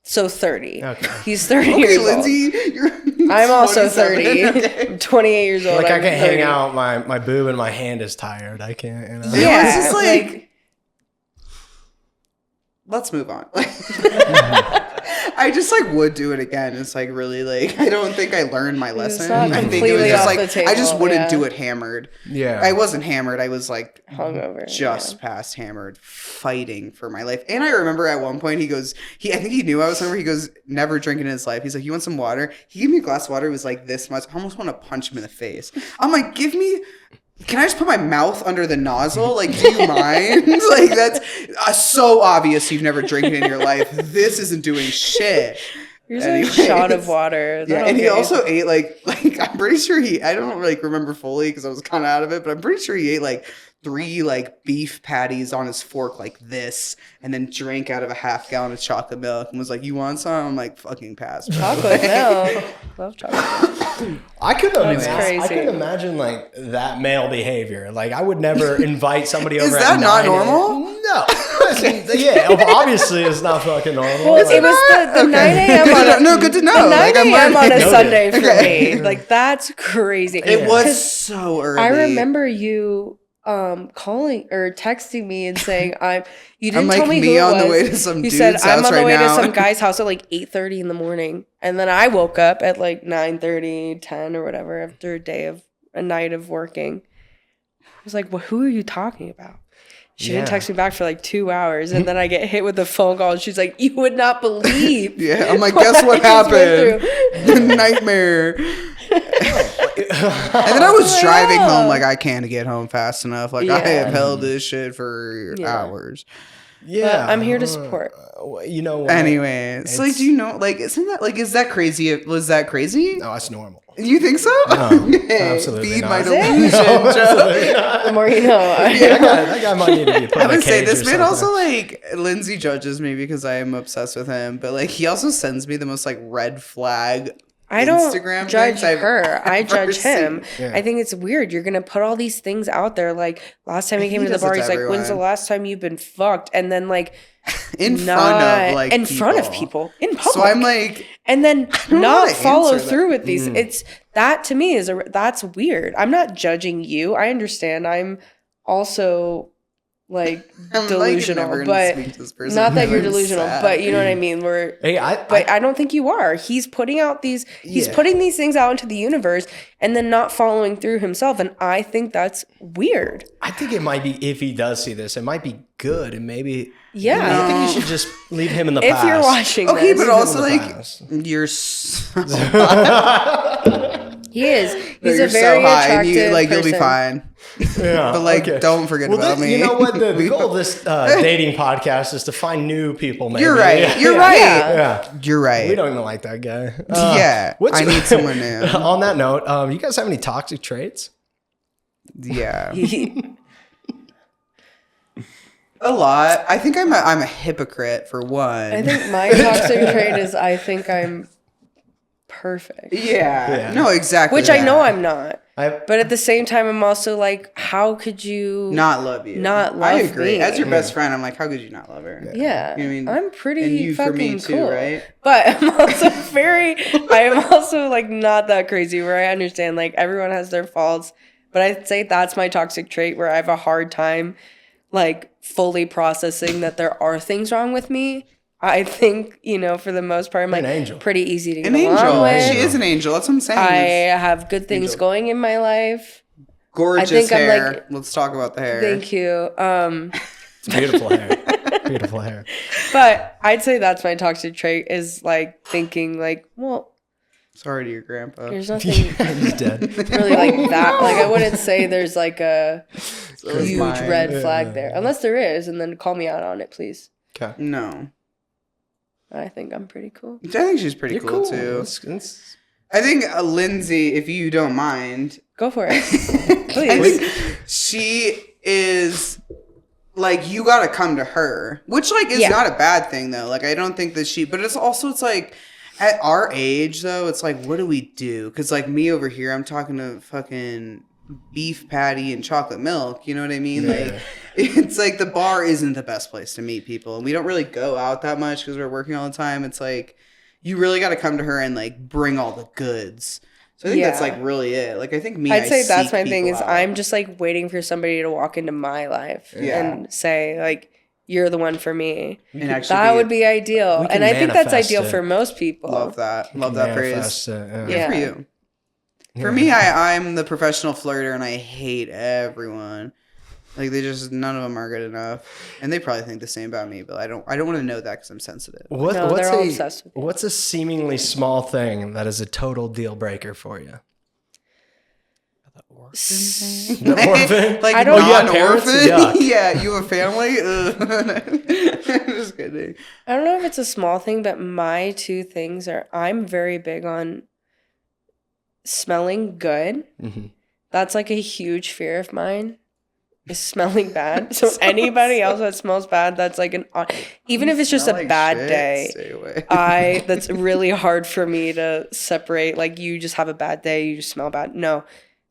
Speaker 3: So 30.
Speaker 1: Okay.
Speaker 3: He's 30 years old.
Speaker 2: Lindsay,
Speaker 3: I'm also 30. Okay. I'm 28 years old.
Speaker 1: Like, I can hang out, my boob and my hand is tired. I can't, you know.
Speaker 2: Yeah, it's just like let's move on. I just like would do it again. It's like really like I don't think I learned my lesson. I think it was just like I just wouldn't do it hammered.
Speaker 1: Yeah.
Speaker 2: I wasn't hammered. I was like
Speaker 3: hungover.
Speaker 2: Just past hammered, fighting for my life. And I remember at one point I think he knew I was hungry. He goes, never drinking in his life. He's like, you want some water? He gave me a glass of water. It was like this much. I almost want to punch him in the face. I'm like, can I just put my mouth under the nozzle? Like, do you mind? Like, that's so obvious you've never drinking in your life. This isn't doing shit.
Speaker 3: Here's a shot of water.
Speaker 2: Yeah, and he also ate like I'm pretty sure I don't like remember fully because I was kind of out of it, but I'm pretty sure he ate like 3 like beef patties on his fork like this, and then drank out of a half gallon of chocolate milk and was like, "You want some?" I'm like, "Fucking pass." Bro.
Speaker 3: Chocolate milk. Love chocolate milk.
Speaker 1: I
Speaker 3: crazy.
Speaker 1: couldn't imagine like that male behavior. Like I would never invite somebody over.
Speaker 2: Is that not
Speaker 1: 9
Speaker 2: normal?
Speaker 1: No. Yeah, obviously it's not fucking normal.
Speaker 3: Well, it was the 9 a.m. on a,
Speaker 2: good to know.
Speaker 3: the 9
Speaker 2: Like, I'm
Speaker 3: a.m. on a
Speaker 1: learning.
Speaker 3: Sunday for
Speaker 2: Okay.
Speaker 3: me. Like that's crazy.
Speaker 2: It was so early.
Speaker 3: I remember you calling or texting me and saying you didn't
Speaker 2: I'm
Speaker 3: tell
Speaker 2: like
Speaker 3: me
Speaker 2: me
Speaker 3: who
Speaker 2: on
Speaker 3: it
Speaker 2: the
Speaker 3: was.
Speaker 2: way to some
Speaker 3: You
Speaker 2: dude's
Speaker 3: said I'm
Speaker 2: house
Speaker 3: on the
Speaker 2: right
Speaker 3: way
Speaker 2: now.
Speaker 3: to some guy's house at like 8:30 in the morning, and then I woke up at like 9:30, 10 or whatever after a night of working. I was like, well, who are you talking about? She didn't text me back for like 2 hours, and then I get hit with a phone call, and she's like, "You would not believe."
Speaker 2: Yeah, I'm like, guess what
Speaker 3: I just went
Speaker 2: happened? The nightmare. And then I was driving home like I can't get home fast enough. Like I
Speaker 3: Yeah.
Speaker 2: have held this shit for hours.
Speaker 1: yeah,
Speaker 3: But I'm here to support.
Speaker 1: You know what?
Speaker 2: Anyway, so like, do you know, like, isn't that like, is that crazy? Was that crazy?
Speaker 1: No, that's normal.
Speaker 2: You think so?
Speaker 1: No,
Speaker 2: Okay.
Speaker 1: absolutely
Speaker 2: Feed
Speaker 1: not.
Speaker 2: my
Speaker 1: Is
Speaker 3: it?
Speaker 2: delusion, Joe.
Speaker 3: Maureen,
Speaker 1: That guy might need to be put
Speaker 2: I
Speaker 1: in a
Speaker 2: would say
Speaker 1: cage
Speaker 2: this
Speaker 1: or
Speaker 2: man
Speaker 1: something.
Speaker 2: also like Lindsay judges me because I am obsessed with him, but like he also sends me the most like red flag.
Speaker 3: I don't
Speaker 2: Instagram
Speaker 3: judge
Speaker 2: things I've
Speaker 3: her. I
Speaker 2: ever
Speaker 3: judge him.
Speaker 2: seen.
Speaker 1: Yeah.
Speaker 3: I think it's weird. You're gonna put all these things out there. Like last time he came
Speaker 2: He
Speaker 3: to the
Speaker 2: does it
Speaker 3: bar,
Speaker 2: to
Speaker 3: he's like, "When's the
Speaker 2: everyone.
Speaker 3: last time you've been fucked?" And then like
Speaker 2: in front of like
Speaker 3: in front of people in public.
Speaker 2: So I'm like,
Speaker 3: and then
Speaker 2: know how
Speaker 3: not
Speaker 2: to
Speaker 3: follow
Speaker 2: answer that.
Speaker 3: through with these. It's that to me that's weird. I'm not judging you. I understand. I'm also like
Speaker 2: I'm
Speaker 3: delusional,
Speaker 2: like, never
Speaker 3: but
Speaker 2: gonna speak to this person
Speaker 3: not that you're
Speaker 2: again.
Speaker 3: delusional.
Speaker 2: Sad.
Speaker 3: But you know what I mean.
Speaker 1: Hey,
Speaker 3: But I don't think you are. He's putting out he's putting these things out into the universe and then not following through himself. And I think that's weird.
Speaker 1: I think it might be, if he does see this, it might be good, and maybe.
Speaker 3: Yeah.
Speaker 1: I think you should just leave him in the
Speaker 3: If
Speaker 1: past.
Speaker 3: you're watching
Speaker 2: Okay,
Speaker 3: this,
Speaker 2: but also
Speaker 1: in the
Speaker 2: like
Speaker 1: past.
Speaker 2: you're
Speaker 3: he is. He's
Speaker 2: you're
Speaker 3: a very
Speaker 2: so high and
Speaker 3: attractive
Speaker 2: you like you'll be
Speaker 3: person.
Speaker 2: fine.
Speaker 1: Yeah,
Speaker 2: But like, don't forget about me.
Speaker 1: You know what? The goal of this dating podcast is to find new people. Maybe.
Speaker 2: You're right.
Speaker 1: Yeah.
Speaker 2: You're right.
Speaker 1: Yeah.
Speaker 2: You're right.
Speaker 1: We don't even like that guy.
Speaker 2: Yeah, I need someone new.
Speaker 1: On that note, you guys have any toxic traits?
Speaker 2: Yeah. A lot. I think I'm a hypocrite for one.
Speaker 3: I think my toxic trait is I think I'm perfect.
Speaker 2: Yeah. No, exactly.
Speaker 3: Which I know I'm not.
Speaker 1: But
Speaker 3: But at the same time, I'm also like, how could you
Speaker 2: not love you.
Speaker 3: not
Speaker 2: I
Speaker 3: love
Speaker 2: agree.
Speaker 3: me?
Speaker 2: As your best friend, I'm like, how could you not love her?
Speaker 3: Yeah.
Speaker 2: You know what I mean?
Speaker 3: I'm pretty
Speaker 2: And you
Speaker 3: fucking
Speaker 2: for me too,
Speaker 3: cool.
Speaker 2: right?
Speaker 3: But I'm also I am also like not that crazy where I understand like everyone has their faults. But I'd say that's my toxic trait where I have a hard time like fully processing that there are things wrong with me. I think, for the most part, I'm
Speaker 1: You're
Speaker 3: like
Speaker 1: an angel.
Speaker 3: pretty easy to get
Speaker 2: An angel.
Speaker 3: along with.
Speaker 2: She is an angel. That's what I'm saying.
Speaker 3: I have good things going in my life.
Speaker 2: Gorgeous
Speaker 3: I think I'm
Speaker 2: hair.
Speaker 3: like-
Speaker 2: Let's talk about the hair.
Speaker 3: Thank you.
Speaker 1: it's beautiful hair. Beautiful hair.
Speaker 3: But I'd say that's my toxic trait is like thinking like, well,
Speaker 2: Sorry to your grandpa.
Speaker 3: there's nothing
Speaker 1: He's dead.
Speaker 3: really like that. Like I wouldn't say there's like a
Speaker 2: is
Speaker 3: huge
Speaker 2: mine.
Speaker 3: red flag there. Unless there is, and then call me out on it, please.
Speaker 1: Okay.
Speaker 2: No.
Speaker 3: I think I'm pretty cool.
Speaker 2: I think she's pretty
Speaker 1: You're
Speaker 2: cool,
Speaker 1: cool.
Speaker 2: too.
Speaker 1: It's-
Speaker 2: I think Lindsay, if you don't mind,
Speaker 3: Go for it.
Speaker 2: I
Speaker 3: Please.
Speaker 2: think she is like you got to come to her, which like is
Speaker 3: Yeah.
Speaker 2: not a bad thing though. Like I don't think that but it's like at our age though, it's like what do we do? Because like me over here, I'm talking to fucking beef patty and chocolate milk. You know what I mean? Like it's like the bar isn't the best place to meet people, and we don't really go out that much because we're working all the time. It's like you really got to come to her and like bring all the goods. So I think that's
Speaker 3: Yeah.
Speaker 2: like really it. Like I think me,
Speaker 3: I'd say that's
Speaker 2: seek
Speaker 3: my thing
Speaker 2: people
Speaker 3: is
Speaker 2: out.
Speaker 3: I'm just like waiting for somebody to walk into my life
Speaker 2: Yeah.
Speaker 3: and say like, you're the one for me.
Speaker 2: and actually
Speaker 3: That would be ideal.
Speaker 1: we can
Speaker 3: And I think that's
Speaker 1: manifest
Speaker 3: ideal
Speaker 1: it.
Speaker 3: for most people.
Speaker 2: love that. Love that
Speaker 1: manifest
Speaker 2: phrase.
Speaker 1: it, yeah.
Speaker 2: Good
Speaker 3: Yeah.
Speaker 2: for you. For me, I'm the professional flirter, and I hate everyone. Like none of them are good enough, and they probably think the same about me. But I don't want to know that because I'm sensitive.
Speaker 1: What,
Speaker 3: No,
Speaker 1: what's
Speaker 3: they're all
Speaker 1: a
Speaker 3: obsessed with you.
Speaker 1: what's a seemingly small thing that is a total deal breaker for you?
Speaker 2: orphan
Speaker 1: The orphan?
Speaker 2: like
Speaker 3: I don't-
Speaker 1: Oh, you have parents?
Speaker 2: non-orphan?
Speaker 1: Yuck.
Speaker 2: Yeah, you have a family? Ugh. Just kidding.
Speaker 3: I don't know if it's a small thing, but my two things are I'm very big on smelling good.
Speaker 1: Mhm.
Speaker 3: That's like a huge fear of mine. Is smelling bad. So anybody else that smells bad, that's like even if it's just
Speaker 2: Smell
Speaker 3: a
Speaker 2: like
Speaker 3: bad
Speaker 2: shit,
Speaker 3: day.
Speaker 2: stay away.
Speaker 3: That's really hard for me to separate. Like, you just have a bad day, you just smell bad. No,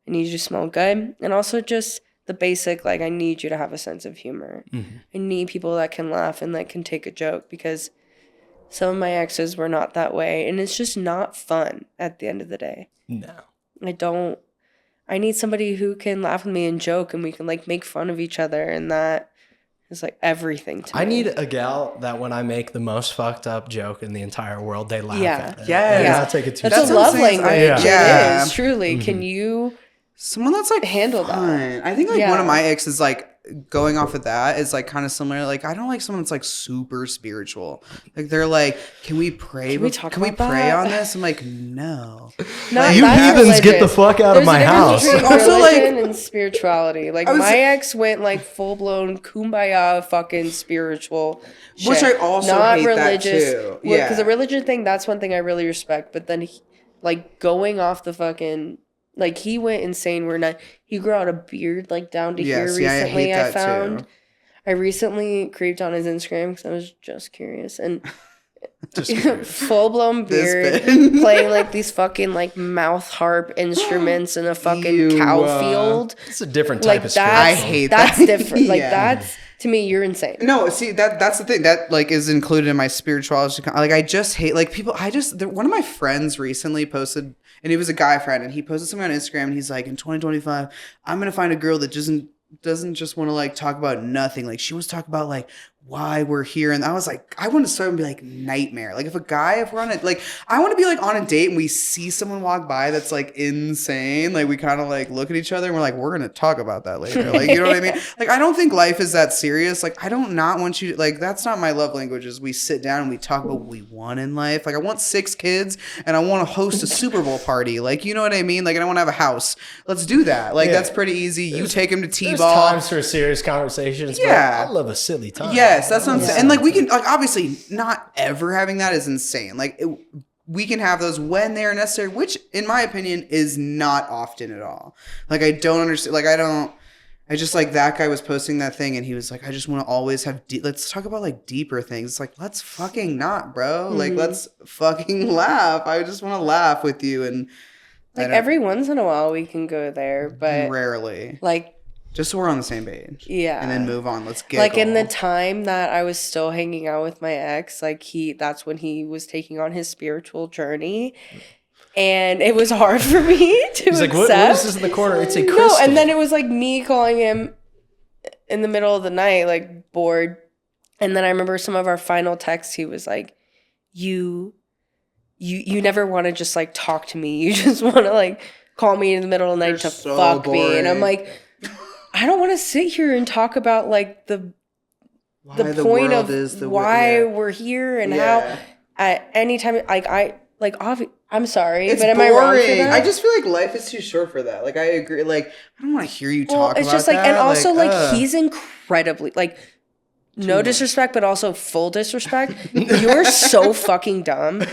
Speaker 3: I need you to smell good. And also just the basic, like, I need you to have a sense of humor.
Speaker 1: Mm-hmm.
Speaker 3: I need people that can laugh and that can take a joke, because some of my exes were not that way. And it's just not fun at the end of the day.
Speaker 1: No.
Speaker 3: I need somebody who can laugh with me and joke, and we can like make fun of each other, and that is like everything to me.
Speaker 1: I need a gal that when I make the most fucked up joke in the entire world, they laugh
Speaker 3: Yeah.
Speaker 1: at it.
Speaker 2: Yes.
Speaker 1: And
Speaker 3: Yeah.
Speaker 1: not take it too
Speaker 3: That's
Speaker 2: That's
Speaker 3: a
Speaker 2: what I'm
Speaker 3: love
Speaker 2: saying.
Speaker 3: language.
Speaker 2: Yeah.
Speaker 3: It is, truly. Can you
Speaker 2: Someone that's like
Speaker 3: handle that?
Speaker 2: fun. I think like
Speaker 3: Yeah.
Speaker 2: one of my exes, like going off of that, is like kind of similar. Like I don't like someone that's like super spiritual. Like they're like, can we pray?
Speaker 3: Can we talk
Speaker 2: Can we
Speaker 3: about
Speaker 2: pray
Speaker 3: that?
Speaker 2: on this? I'm like, no.
Speaker 3: Not
Speaker 1: You
Speaker 3: that's
Speaker 1: heathens, get
Speaker 3: religion.
Speaker 1: the fuck out of
Speaker 3: There's
Speaker 1: my
Speaker 3: a difference
Speaker 1: house.
Speaker 3: between
Speaker 2: Also, like-
Speaker 3: religion and spirituality. Like,
Speaker 2: I was-
Speaker 3: my ex went like full blown kumbaya fucking spiritual shit.
Speaker 2: Which I also
Speaker 3: Not
Speaker 2: hate that
Speaker 3: religious.
Speaker 2: too.
Speaker 3: Because
Speaker 2: Yeah.
Speaker 3: the religion thing, that's one thing I really respect. But then, like, going off the fucking, like, he went insane. He grew out a beard like down to here
Speaker 2: Yes, yeah, I
Speaker 3: recently.
Speaker 2: hate
Speaker 3: I
Speaker 2: that
Speaker 3: found.
Speaker 2: too.
Speaker 3: I recently creeped on his Instagram because I was just curious, and
Speaker 1: Just curious.
Speaker 3: full blown
Speaker 2: This
Speaker 3: beard,
Speaker 2: big.
Speaker 3: playing like these fucking like mouth harp instruments in a fucking
Speaker 2: Ew,
Speaker 3: cow field.
Speaker 1: It's a different type
Speaker 3: Like
Speaker 1: of
Speaker 3: that,
Speaker 2: I
Speaker 1: spiritual.
Speaker 2: hate
Speaker 3: that's
Speaker 2: that.
Speaker 3: different. Like
Speaker 2: Yeah.
Speaker 3: that's to me, you're insane.
Speaker 2: No, see that's the thing that like is included in my spirituality. Like I just hate like people. One of my friends recently posted, and he was a guy friend, and he posted something on Instagram, and he's like, in 2025, I'm gonna find a girl that doesn't just want to like talk about nothing. Like she wants to talk about like why we're here. And I was like, I want to start and be like nightmare. Like if we're on it, like I want to be like on a date and we see someone walk by that's like insane. Like we kind of like look at each other and we're like, we're going to talk about that later. Like, you know what I mean? Like, I don't think life is that serious. Like I don't not want you to, like, that's not my love language is we sit down and we talk about what we want in life. Like I want 6 kids and I want to host a Super Bowl party. Like, you know what I mean? Like, and I want to have a house. Let's do that. Like,
Speaker 1: Yeah.
Speaker 2: that's pretty easy. You take them to
Speaker 1: There's
Speaker 2: T-ball.
Speaker 1: times for serious conversations,
Speaker 2: Yeah.
Speaker 1: but I love a silly time.
Speaker 2: Yes, that's what I'm saying.
Speaker 3: Yeah.
Speaker 2: And like we can, like, obviously not ever having that is insane. Like we can have those when they are necessary, which in my opinion is not often at all. Like I don't understand. Like I just like that guy was posting that thing and he was like, I just want to always have, let's talk about like deeper things. It's like, let's fucking not, bro. Like let's fucking laugh. I just want to laugh with you. And
Speaker 3: Like every once in a while we can go there, but
Speaker 2: rarely,
Speaker 3: like,
Speaker 2: just so we're on the same page.
Speaker 3: yeah.
Speaker 2: And then move on. Let's get
Speaker 3: like in the time that I was still hanging out with my ex, like that's when he was taking on his spiritual journey. And it was hard for me to
Speaker 1: He's like,
Speaker 3: accept.
Speaker 1: what is this in the corner? It's a crystal.
Speaker 3: No, and then it was like me calling him in the middle of the night, like bored. And then I remember some of our final texts, he was like, you never want to just like talk to me. You just want to like call me in the middle of the night to
Speaker 2: so
Speaker 3: fuck me. And I'm
Speaker 2: boring.
Speaker 3: like, I don't want to sit here and talk about like the
Speaker 2: Why
Speaker 3: the point
Speaker 2: world
Speaker 3: of
Speaker 2: is the
Speaker 3: why
Speaker 2: yeah.
Speaker 3: we're here and
Speaker 2: Yeah.
Speaker 3: how at any time I'm sorry,
Speaker 2: It's
Speaker 3: but am
Speaker 2: boring.
Speaker 3: I wrong for that?
Speaker 2: I just feel like life is too short for that. Like I agree. Like I don't want to hear you
Speaker 3: well,
Speaker 2: talk
Speaker 3: it's
Speaker 2: about
Speaker 3: just like,
Speaker 2: that.
Speaker 3: and also like
Speaker 2: ugh.
Speaker 3: he's incredibly like no disrespect, but also full disrespect. You're so fucking dumb.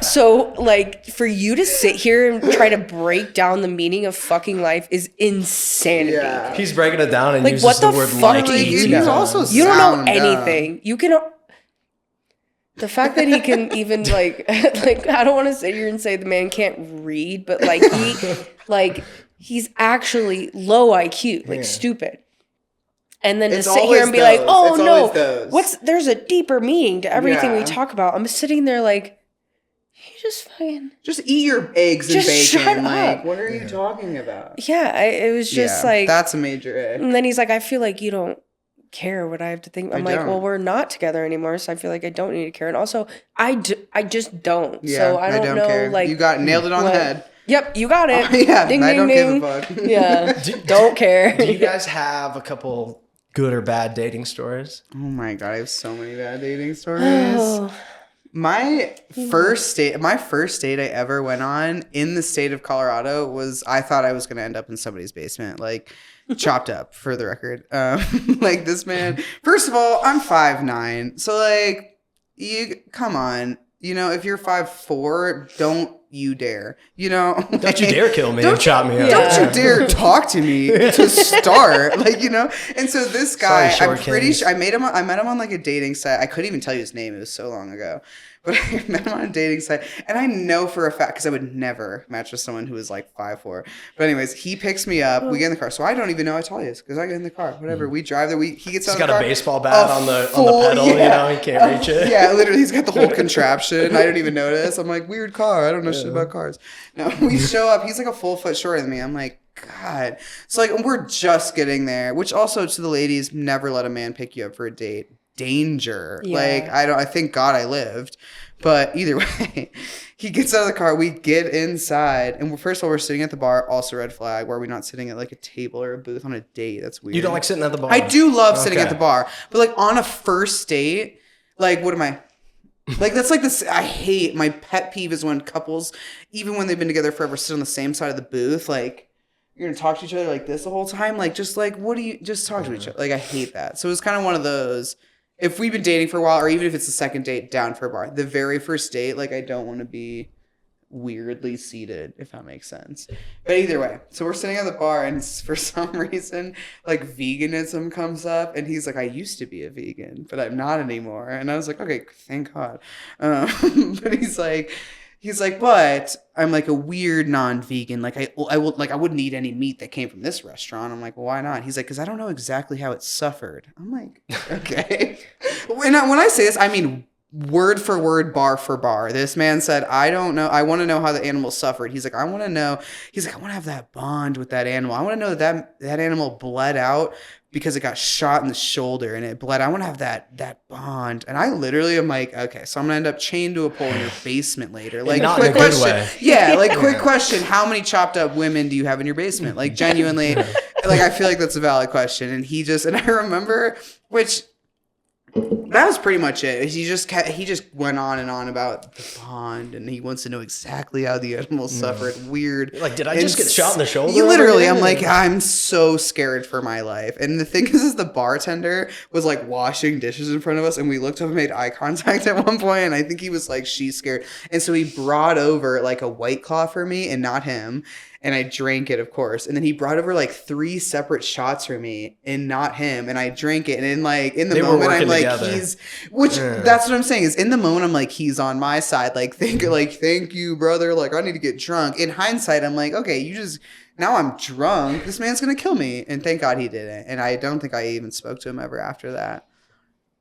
Speaker 3: So like for you to sit here and try to break down the meaning of fucking life is insanity.
Speaker 2: Yeah.
Speaker 1: He's breaking it down and
Speaker 3: Like,
Speaker 1: uses
Speaker 3: what
Speaker 1: the
Speaker 3: the
Speaker 1: word
Speaker 3: fuck
Speaker 1: like
Speaker 3: do you
Speaker 1: 18
Speaker 3: know?
Speaker 2: He's
Speaker 1: times.
Speaker 2: also
Speaker 3: You don't know
Speaker 2: sound dumb.
Speaker 3: anything. You can. The fact that he can even like I don't want to sit here and say the man can't read, but like he's actually low IQ, like stupid. And then
Speaker 2: It's
Speaker 3: to sit here
Speaker 2: always
Speaker 3: and be like,
Speaker 2: those.
Speaker 3: oh
Speaker 2: It's
Speaker 3: no,
Speaker 2: always those.
Speaker 3: there's a deeper meaning to everything we
Speaker 2: Yeah.
Speaker 3: talk about. I'm sitting there like, you just fucking
Speaker 2: Just eat your eggs and
Speaker 3: Just
Speaker 2: bacon.
Speaker 3: shut
Speaker 2: Like
Speaker 3: up.
Speaker 2: what are you talking about?
Speaker 3: yeah. It was just like
Speaker 2: that's a major A.
Speaker 3: And then he's like, I feel like you don't care what I have to think. I'm like,
Speaker 2: don't.
Speaker 3: well, we're not together anymore, so I feel like I don't need to care. And also, I just don't.
Speaker 2: Yeah,
Speaker 3: so I don't know,
Speaker 2: care.
Speaker 3: like,
Speaker 2: you got nailed it on
Speaker 3: what-
Speaker 2: the head.
Speaker 3: Yep, you got it.
Speaker 2: Yeah,
Speaker 3: Ding,
Speaker 2: I
Speaker 3: ding,
Speaker 2: don't
Speaker 3: ding.
Speaker 2: give a fuck.
Speaker 3: Yeah, don't care.
Speaker 1: Do you guys have a couple good or bad dating stories?
Speaker 2: Oh my god, I have so many bad dating stories.
Speaker 3: Oh,
Speaker 2: My first date I ever went on in the state of Colorado was, I thought I was going to end up in somebody's basement, like chopped up, for the record. Like this man, first of all, I'm 5'9", so like, come on, you know, if you're 5'4", don't you dare, you know,
Speaker 1: Don't you dare kill me and chop me up.
Speaker 2: don't you dare talk to me to start, like, you know. And so this guy,
Speaker 1: Sorry,
Speaker 2: I'm pretty sure I met him on like a dating site. I couldn't even tell you his name, it was so long ago, but I met him on a dating site, and I know for a fact, because I would never match with someone who was like 5'4". But anyways, he picks me up, we get in the car, so I don't even know I told you this, because I get in the car, whatever, we drive there, he gets out of the car.
Speaker 1: He's got a baseball bat on the pedal, you know, he can't reach it.
Speaker 2: Yeah, literally, he's got the whole contraption. I don't even notice. I'm like, weird car. I don't know shit about cars. No, we show up. He's like a full foot shorter than me. I'm like, God. So like, we're just getting there. Which also, to the ladies, never let a man pick you up for a date. Danger.
Speaker 3: Yeah.
Speaker 2: Like, I thank God I lived. But either way, he gets out of the car. We get inside, and first of all, we're sitting at the bar. Also, red flag. Why are we not sitting at like a table or a booth on a date? That's weird.
Speaker 1: You don't like sitting at the bar?
Speaker 2: I do love sitting
Speaker 1: Okay.
Speaker 2: at the bar, but like on a first date, like what am I? Like that's like this. I hate, my pet peeve is when couples, even when they've been together forever, sit on the same side of the booth. Like you're gonna talk to each other like this the whole time. Like just like, what do you just talk to each other? Like I hate that. So it was kind of one of those. If we've been dating for a while, or even if it's the second date, down for a bar. The very first date, like I don't want to be weirdly seated, if that makes sense. But either way, so we're sitting at the bar, and for some reason, like veganism comes up, and he's like, I used to be a vegan, but I'm not anymore. And I was like, okay, thank God. But he's like, but I'm like a weird non-vegan. Like I wouldn't eat any meat that came from this restaurant. I'm like, well, why not? He's like, because I don't know exactly how it suffered. I'm like, okay. When I say this, I mean word for word, bar for bar. This man said, I don't know. I want to know how the animal suffered. He's like, I want to know. He's like, I want to have that bond with that animal. I want to know that animal bled out because it got shot in the shoulder and it bled. I want to have that bond. And I literally am like, okay, so I'm gonna end up chained to a pole in your basement later. Like,
Speaker 1: not
Speaker 2: quick
Speaker 1: in a good
Speaker 2: question.
Speaker 1: way.
Speaker 2: Yeah, like quick question. How many chopped up women do you have in your basement? Like genuinely, like I feel like that's a valid question. And I remember, which that was pretty much it. He just went on and on about the bond, and he wants to know exactly how the animal suffered. Weird.
Speaker 1: Like, did I just get shot in the shoulder?
Speaker 2: You literally,
Speaker 1: over
Speaker 2: I'm
Speaker 1: here?
Speaker 2: like, I'm so scared for my life. And the thing is the bartender was like washing dishes in front of us, and we looked up and made eye contact at one point, and I think he was like, she's scared. And so he brought over like a White Claw for me and not him. And I drank it, of course. And then he brought over like 3 separate shots for me and not him. And I drank it. And in the moment, I'm like,
Speaker 1: together.
Speaker 2: That's what I'm saying is in the moment, I'm like, he's on my side. Like, thank you, brother. Like, I need to get drunk. In hindsight, I'm like, okay, now I'm drunk. This man's going to kill me. And thank God he didn't. And I don't think I even spoke to him ever after that.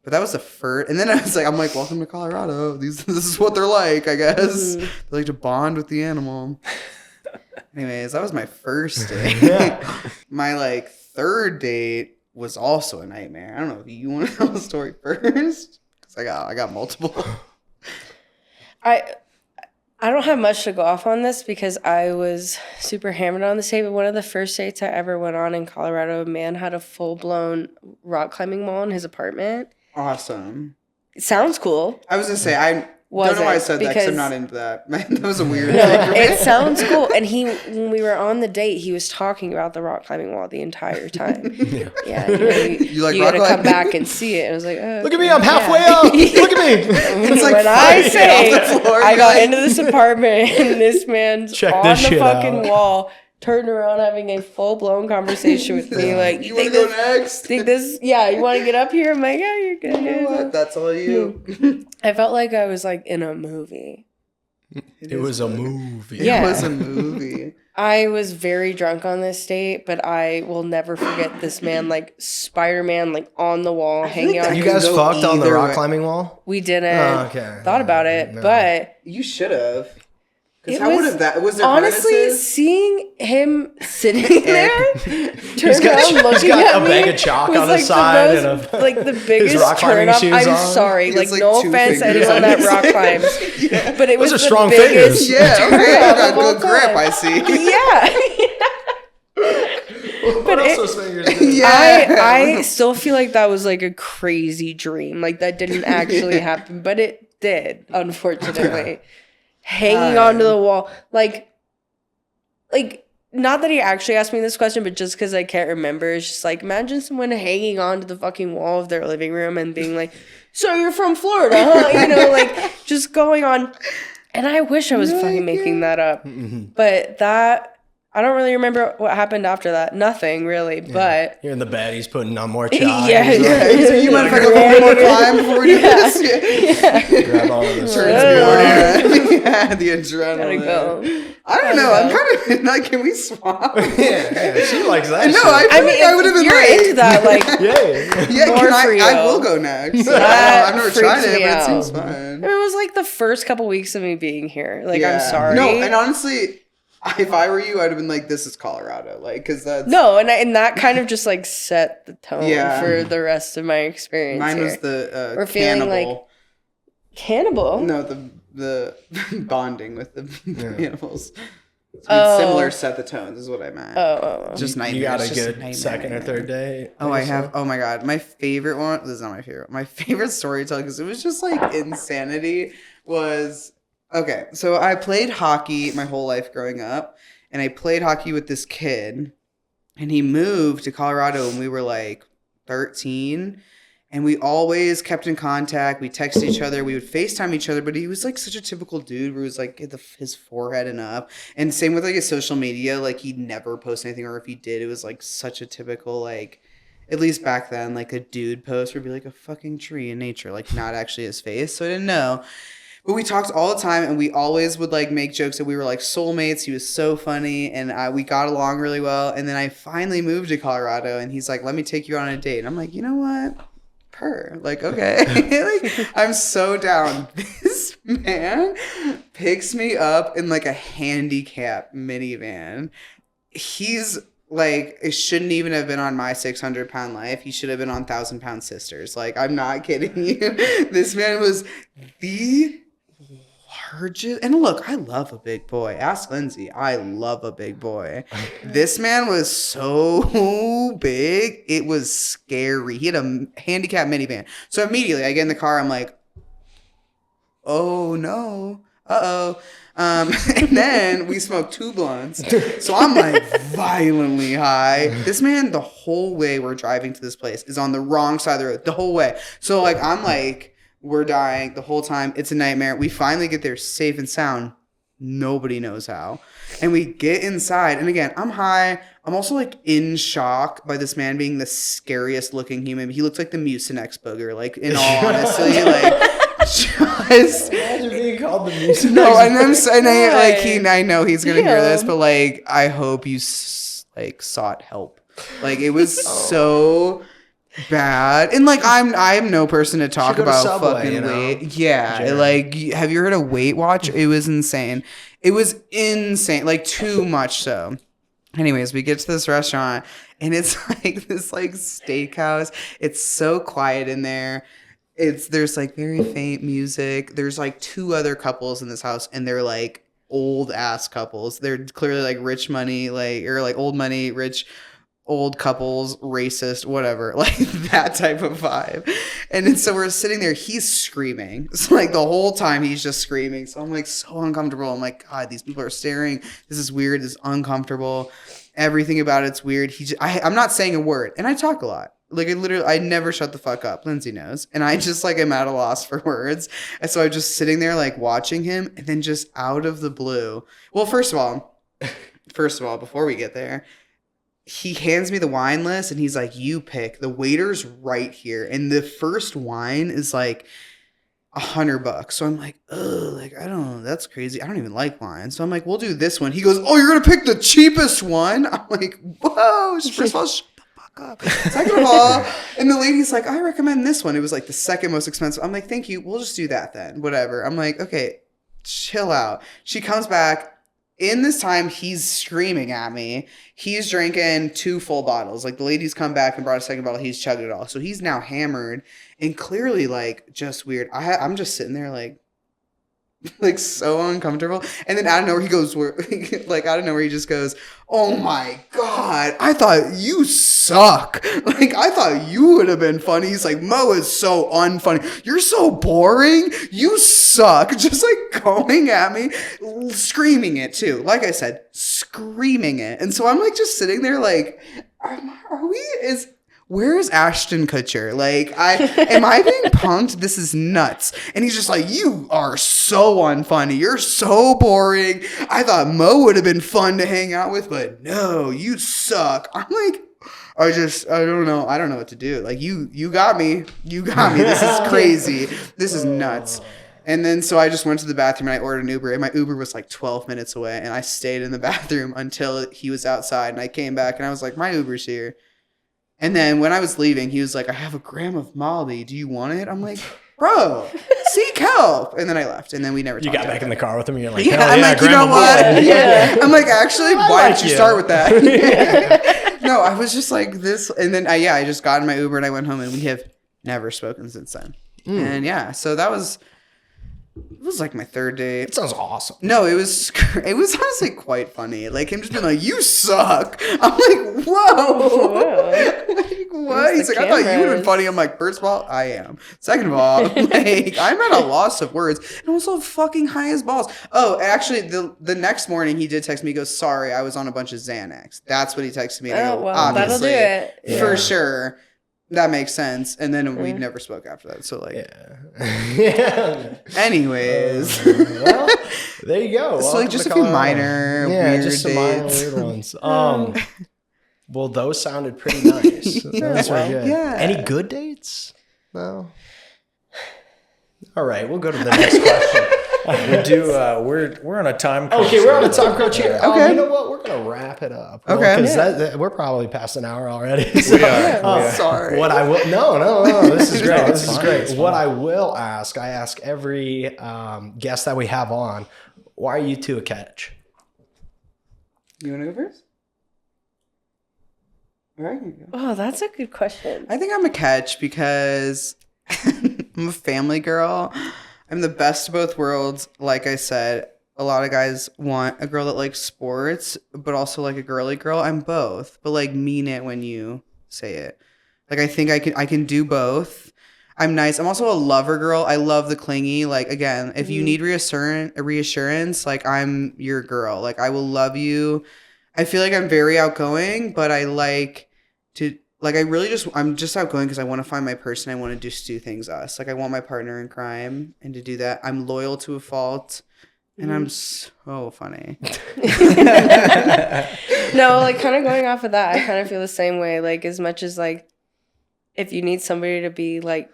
Speaker 2: But that was the first. And then I'm like, welcome to Colorado. This is what they're like, I guess. They like to bond with the animal. Anyways, that was my first date. My like third date was also a nightmare. I don't know if you want to tell the story first, because I got multiple.
Speaker 3: I don't have much to go off on this because I was super hammered on this date, but one of the first dates I ever went on in Colorado, a man had a full-blown rock climbing wall in his apartment.
Speaker 2: Awesome.
Speaker 3: It sounds cool.
Speaker 2: I was gonna say I don't know why I said that because I'm not into that. That was a weird thing for me.
Speaker 3: It sounds cool. And when we were on the date, he was talking about the rock climbing wall the entire time. Yeah.
Speaker 2: You like
Speaker 3: you
Speaker 2: rock
Speaker 3: gotta come
Speaker 2: climbing?
Speaker 3: back and see it. And I was like, oh,
Speaker 1: Look at me, I'm halfway up. Look at me.
Speaker 2: It's like
Speaker 3: when I say
Speaker 2: off the floor,
Speaker 3: I got
Speaker 2: like-
Speaker 3: into this apartment and this man's
Speaker 1: Check
Speaker 3: on
Speaker 1: this
Speaker 3: the
Speaker 1: shit
Speaker 3: fucking
Speaker 1: out.
Speaker 3: wall, turned around having a full-blown conversation with me. Like,
Speaker 2: You want to go next?
Speaker 3: you want to get up here? I'm like, yeah, you're good.
Speaker 2: You know what? That's all you.
Speaker 3: I felt like I was like in a movie.
Speaker 1: It was a movie.
Speaker 3: Yeah.
Speaker 2: It was a movie.
Speaker 3: I was very drunk on this date, but I will never forget this man, like Spider-Man, like on the wall, hanging
Speaker 2: that
Speaker 3: out.
Speaker 1: You
Speaker 2: could
Speaker 1: guys
Speaker 2: go
Speaker 1: fucked on the
Speaker 2: either
Speaker 1: rock
Speaker 2: way.
Speaker 1: climbing wall?
Speaker 3: We didn't.
Speaker 1: Oh, okay.
Speaker 3: Thought about it,
Speaker 1: No.
Speaker 3: but
Speaker 2: You should have. Because
Speaker 3: it
Speaker 2: how
Speaker 3: was
Speaker 2: would have that? Was there
Speaker 3: honestly
Speaker 2: harnesses?
Speaker 3: seeing him sitting there, turn
Speaker 1: got-
Speaker 3: around looking
Speaker 1: got
Speaker 3: at
Speaker 1: a
Speaker 3: me,
Speaker 1: bag of chalk
Speaker 3: was
Speaker 1: on his
Speaker 3: like
Speaker 1: side
Speaker 3: the
Speaker 1: and
Speaker 3: most,
Speaker 1: a-
Speaker 3: like the biggest
Speaker 1: rock climbing
Speaker 3: turn up.
Speaker 1: shoes
Speaker 3: I'm
Speaker 1: on.
Speaker 3: sorry,
Speaker 2: He
Speaker 3: like
Speaker 2: has, like,
Speaker 3: no
Speaker 2: 2
Speaker 3: offense to
Speaker 2: fingers
Speaker 3: anyone
Speaker 2: on
Speaker 3: that
Speaker 2: his
Speaker 3: rock
Speaker 2: leg.
Speaker 3: climbs, but it was
Speaker 1: Those are
Speaker 3: the
Speaker 1: strong
Speaker 3: biggest
Speaker 1: fingers.
Speaker 2: Yeah,
Speaker 3: turn
Speaker 2: okay.
Speaker 3: up
Speaker 2: I
Speaker 3: of
Speaker 2: got
Speaker 3: all
Speaker 2: good grip,
Speaker 3: time.
Speaker 2: I see.
Speaker 3: Yeah.
Speaker 1: What else
Speaker 3: it-
Speaker 1: those fingers do?
Speaker 3: I still feel like that was like a crazy dream. Like that didn't actually happen, but it did, unfortunately. Hanging onto the wall. Like, not that he actually asked me this question, but just because I can't remember, it's just like, imagine someone hanging onto the fucking wall of their living room and being like, so you're from Florida, huh? You know, like, just going on. And I wish I was fucking making that up. But that, I don't really remember what happened after that. Nothing, really, but...
Speaker 1: You're in the bed, he's putting on more chai.
Speaker 3: Yeah.
Speaker 2: You mind if I go for one more time before we do this?
Speaker 3: Yeah.
Speaker 1: Grab all of this.
Speaker 2: Yeah, the adrenaline.
Speaker 3: Gotta go.
Speaker 2: I don't know. I'm kind of like, can we swap?
Speaker 1: Yeah, she likes that
Speaker 2: No,
Speaker 1: shit.
Speaker 2: I mean, I would have been
Speaker 3: you're
Speaker 2: like,
Speaker 3: into that, like...
Speaker 2: yeah,
Speaker 3: more
Speaker 2: can
Speaker 3: for you.
Speaker 2: I will go next.
Speaker 3: That
Speaker 2: I've never tried
Speaker 3: freaks
Speaker 2: it,
Speaker 3: me
Speaker 2: but it
Speaker 3: out.
Speaker 2: seems fun.
Speaker 3: I mean, it was like the first couple weeks of me being here. Like,
Speaker 2: Yeah.
Speaker 3: I'm sorry.
Speaker 2: No, and honestly, if I were you, I'd have been like, this is Colorado. Like, because that's...
Speaker 3: No, and that kind of just like set the tone
Speaker 2: Yeah.
Speaker 3: for the rest of my experience.
Speaker 2: Mine
Speaker 3: here.
Speaker 2: was the
Speaker 3: We're feeling
Speaker 2: cannibal.
Speaker 3: like cannibal.
Speaker 2: No, the bonding with the animals.
Speaker 3: Oh.
Speaker 2: Similar set the tones is what I meant.
Speaker 3: Oh.
Speaker 2: Just nightmares.
Speaker 1: You got a
Speaker 2: just
Speaker 1: good
Speaker 2: nightmare,
Speaker 1: second or third day?
Speaker 2: Oh, I have. Oh my god, my favorite one. This is not my favorite. My favorite storytelling because it was just like insanity. Was okay. So I played hockey my whole life growing up, and I played hockey with this kid, and he moved to Colorado when we were like 13. And we always kept in contact. We texted each other. We would FaceTime each other. But he was like such a typical dude where he was like his forehead and up. And same with like his social media. Like he'd never post anything. Or if he did, it was like such a typical like, at least back then, like a dude post would be like a fucking tree in nature. Like not actually his face. So I didn't know. But we talked all the time. And we always would like make jokes that we were like soulmates. He was so funny. And we got along really well. And then I finally moved to Colorado. And he's like, let me take you on a date. And I'm like, you know what? Like, okay. Like, I'm so down. This man picks me up in like a handicap minivan. He's like, it shouldn't even have been on my 600-pound life. He should have been on 1,000-pound sisters. Like, I'm not kidding you. This man was the largest. And look, I love a big boy. Ask Lindsay. I love a big boy. This man was so big. It was scary. He had a handicap minivan. So immediately I get in the car. I'm like, oh no. Uh-oh. And then we smoked 2 blunts. So I'm like violently high. This man, the whole way we're driving to this place is on the wrong side of the road. The whole way. So like, I'm like, we're dying the whole time. It's a nightmare. We finally get there safe and sound. Nobody knows how. And we get inside. And again, I'm high. I'm also like in shock by this man being the scariest looking human. He looks like the Mucinex booger. Like in all honesty, like just
Speaker 1: Imagine being called the music.
Speaker 2: no. I know he's gonna hear this, but like I hope you like sought help. Like it was so bad. And like I'm no person to talk
Speaker 1: Should go to
Speaker 2: about
Speaker 1: Subway,
Speaker 2: fucking
Speaker 1: you know?
Speaker 2: weight. Yeah.
Speaker 1: Sure.
Speaker 2: Like have you heard of Weight Watch? It was insane. It was insane. Like too much so. Anyways, we get to this restaurant and it's like this like steakhouse. It's so quiet in there. There's like very faint music. There's like 2 other couples in this house and they're like old ass couples. They're clearly like rich money, like or like old money, rich old couples, racist, whatever, like that type of vibe. And then, so we're sitting there, he's screaming. So like the whole time he's just screaming. So I'm like so uncomfortable. I'm like, God, these people are staring. This is weird. This is uncomfortable. Everything about it's weird. I'm not saying a word. And I talk a lot. Like I never shut the fuck up. Lindsay knows. And I just like am at a loss for words. And so I'm just sitting there like watching him and then just out of the blue. Well, first of all, before we get there, he hands me the wine list and he's like, you pick. The waiter's right here. And the first wine is like $100. So I'm like, oh, like, I don't know. That's crazy. I don't even like wine. So I'm like, we'll do this one. He goes, oh, you're going to pick the cheapest one? I'm like, whoa. First of all, shut the fuck up. Second of all, and the lady's like, I recommend this one. It was like the second most expensive. I'm like, thank you. We'll just do that then. Whatever. I'm like, okay, chill out. She comes back. In this time, he's screaming at me. He's drinking 2 full bottles. Like, the ladies come back and brought a second bottle. He's chugged it all. So he's now hammered and clearly, like, just weird. I'm just sitting there, like, like so uncomfortable. And then out of nowhere he goes, like out of nowhere he just goes, "Oh my God, I thought you suck. Like I thought you would have been funny." He's like, "Mo is so unfunny. You're so boring. You suck." Just like going at me, screaming it too. Like I said, screaming it. And so I'm like just sitting there like, where is Ashton Kutcher? Like, am I being punked? This is nuts. And he's just like, "You are so unfunny. You're so boring. I thought Mo would have been fun to hang out with, but no, you suck." I'm like, I don't know. I don't know what to do. Like, you got me. You got me. This is crazy. This is nuts. And then so I just went to the bathroom and I ordered an Uber. And my Uber was like 12 minutes away. And I stayed in the bathroom until he was outside. And I came back and I was like, "My Uber's here." And then when I was leaving, he was like, "I have a gram of Molly. Do you want it?" I'm like, "Bro, seek help." And then I left. And then we never talked.
Speaker 1: You got back in the car with him and you're like,
Speaker 2: yeah, I'm like, you know what? Yeah. I'm like, actually, why didn't you start with that? No, I was just like this. And then I just got in my Uber and I went home and we have never spoken since then. And yeah, so it was like my third date.
Speaker 1: It sounds awesome.
Speaker 2: No, it was honestly quite funny. Like him just being like, "You suck." I'm like, whoa. Like, what? He's like, "I thought you would have been funny." I'm like, first of all, I am. Second of all, like, I'm at a loss of words. And also fucking high as balls. Oh, actually, the next morning he did text me. He goes, "Sorry, I was on a bunch of Xanax." That's what he texted me. And I go,
Speaker 3: well, that'll do it.
Speaker 2: For sure. That makes sense. And then we never spoke after that. So, like,
Speaker 1: yeah.
Speaker 2: Anyways.
Speaker 1: Well, there you go.
Speaker 2: So, like, just a few minor weird
Speaker 1: just some
Speaker 2: dates.
Speaker 1: minor weird ones. Well, those sounded pretty nice. Those were good.
Speaker 2: Yeah.
Speaker 1: Any good dates? No. All right, we'll go to the next question.
Speaker 4: We do. We're on a time crunch.
Speaker 1: Okay, we're on a time crunch here.
Speaker 2: Okay.
Speaker 1: You know what? We're gonna wrap it up.
Speaker 2: Okay.
Speaker 1: Because we're probably past an hour already. So,
Speaker 2: Sorry.
Speaker 1: What I will no. This is great. This is
Speaker 4: fine,
Speaker 1: great.
Speaker 4: it's
Speaker 1: What I will ask, I ask every guest that we have on, why are you two a catch?
Speaker 2: You want to go first? All right, you go.
Speaker 3: Oh, that's a good question.
Speaker 2: I think I'm a catch because I'm a family girl. I'm the best of both worlds. Like I said, a lot of guys want a girl that likes sports, but also like a girly girl. I'm both, but like mean it when you say it. Like I think I can do both. I'm nice. I'm also a lover girl. I love the clingy. Like again, if you need reassurance, like I'm your girl. Like I will love you. I feel like I'm very outgoing, but I like to. Like, I'm just outgoing because I want to find my person. I want to just do things us. Like, I want my partner in crime. And to do that, I'm loyal to a fault. And I'm so funny.
Speaker 3: No, like, kind of going off of that, I kind of feel the same way. Like, as much as, like, if you need somebody to be, like,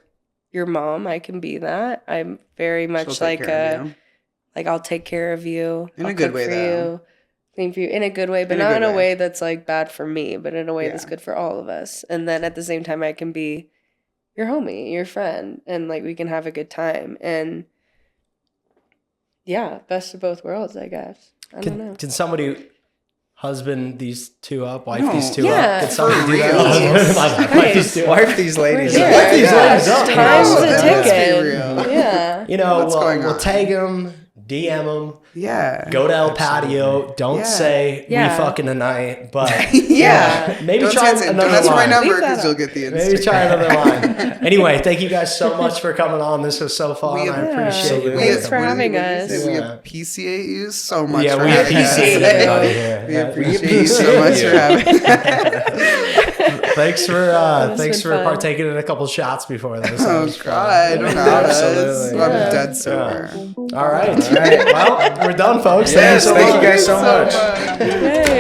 Speaker 3: your mom, I can be that. I'm very much like I'll take care of you.
Speaker 2: In a good way, though.
Speaker 3: Clean for you in a good way, but not in a way that's like bad for me, but in a way that's good for all of us. And then at the same time, I can be your homie, your friend, and like we can have a good time. And yeah, best of both worlds, I guess. I don't know.
Speaker 1: Can somebody husband these two up, wife these two up?
Speaker 3: Yeah.
Speaker 1: Can somebody do
Speaker 2: Please.
Speaker 1: that? Wife these two up.
Speaker 4: Wife these ladies.
Speaker 3: Yeah.
Speaker 4: up.
Speaker 1: Wife these ladies up.
Speaker 3: Time's a
Speaker 2: Let's be
Speaker 3: ticket.
Speaker 2: real.
Speaker 3: Yeah.
Speaker 1: You know,
Speaker 2: What's going
Speaker 1: we'll
Speaker 2: on?
Speaker 1: tag them, DM them.
Speaker 2: Yeah.
Speaker 1: Go to El Patio. Don't say we
Speaker 3: Yeah.
Speaker 1: fucking tonight, but
Speaker 2: Yeah.
Speaker 1: maybe
Speaker 2: Don't
Speaker 1: try
Speaker 2: don't
Speaker 1: another
Speaker 2: ask for my
Speaker 1: line.
Speaker 2: number
Speaker 3: Leave that
Speaker 2: because you'll
Speaker 3: up.
Speaker 2: get the
Speaker 1: Maybe
Speaker 2: Instagram.
Speaker 1: try another line. Anyway, thank you guys so much for coming on. This was so fun. I appreciate you.
Speaker 3: Thanks for
Speaker 2: What
Speaker 3: having
Speaker 2: did you
Speaker 3: us.
Speaker 2: say? We
Speaker 1: Yeah.
Speaker 2: appreciate you so much.
Speaker 1: Yeah,
Speaker 2: for
Speaker 1: we
Speaker 2: having us.
Speaker 1: appreciate everybody here.
Speaker 2: We appreciate you so much for having us.
Speaker 1: Thanks for
Speaker 3: been fun.
Speaker 1: partaking in a couple shots before this.
Speaker 2: Oh God, don't doubt us.
Speaker 1: Absolutely.
Speaker 2: I'm
Speaker 3: Yeah.
Speaker 2: dead sober.
Speaker 1: All right. Well, we're done, folks.
Speaker 4: Yes,
Speaker 1: Thank you so
Speaker 4: thank you
Speaker 1: much.
Speaker 4: guys so much.
Speaker 3: Yay.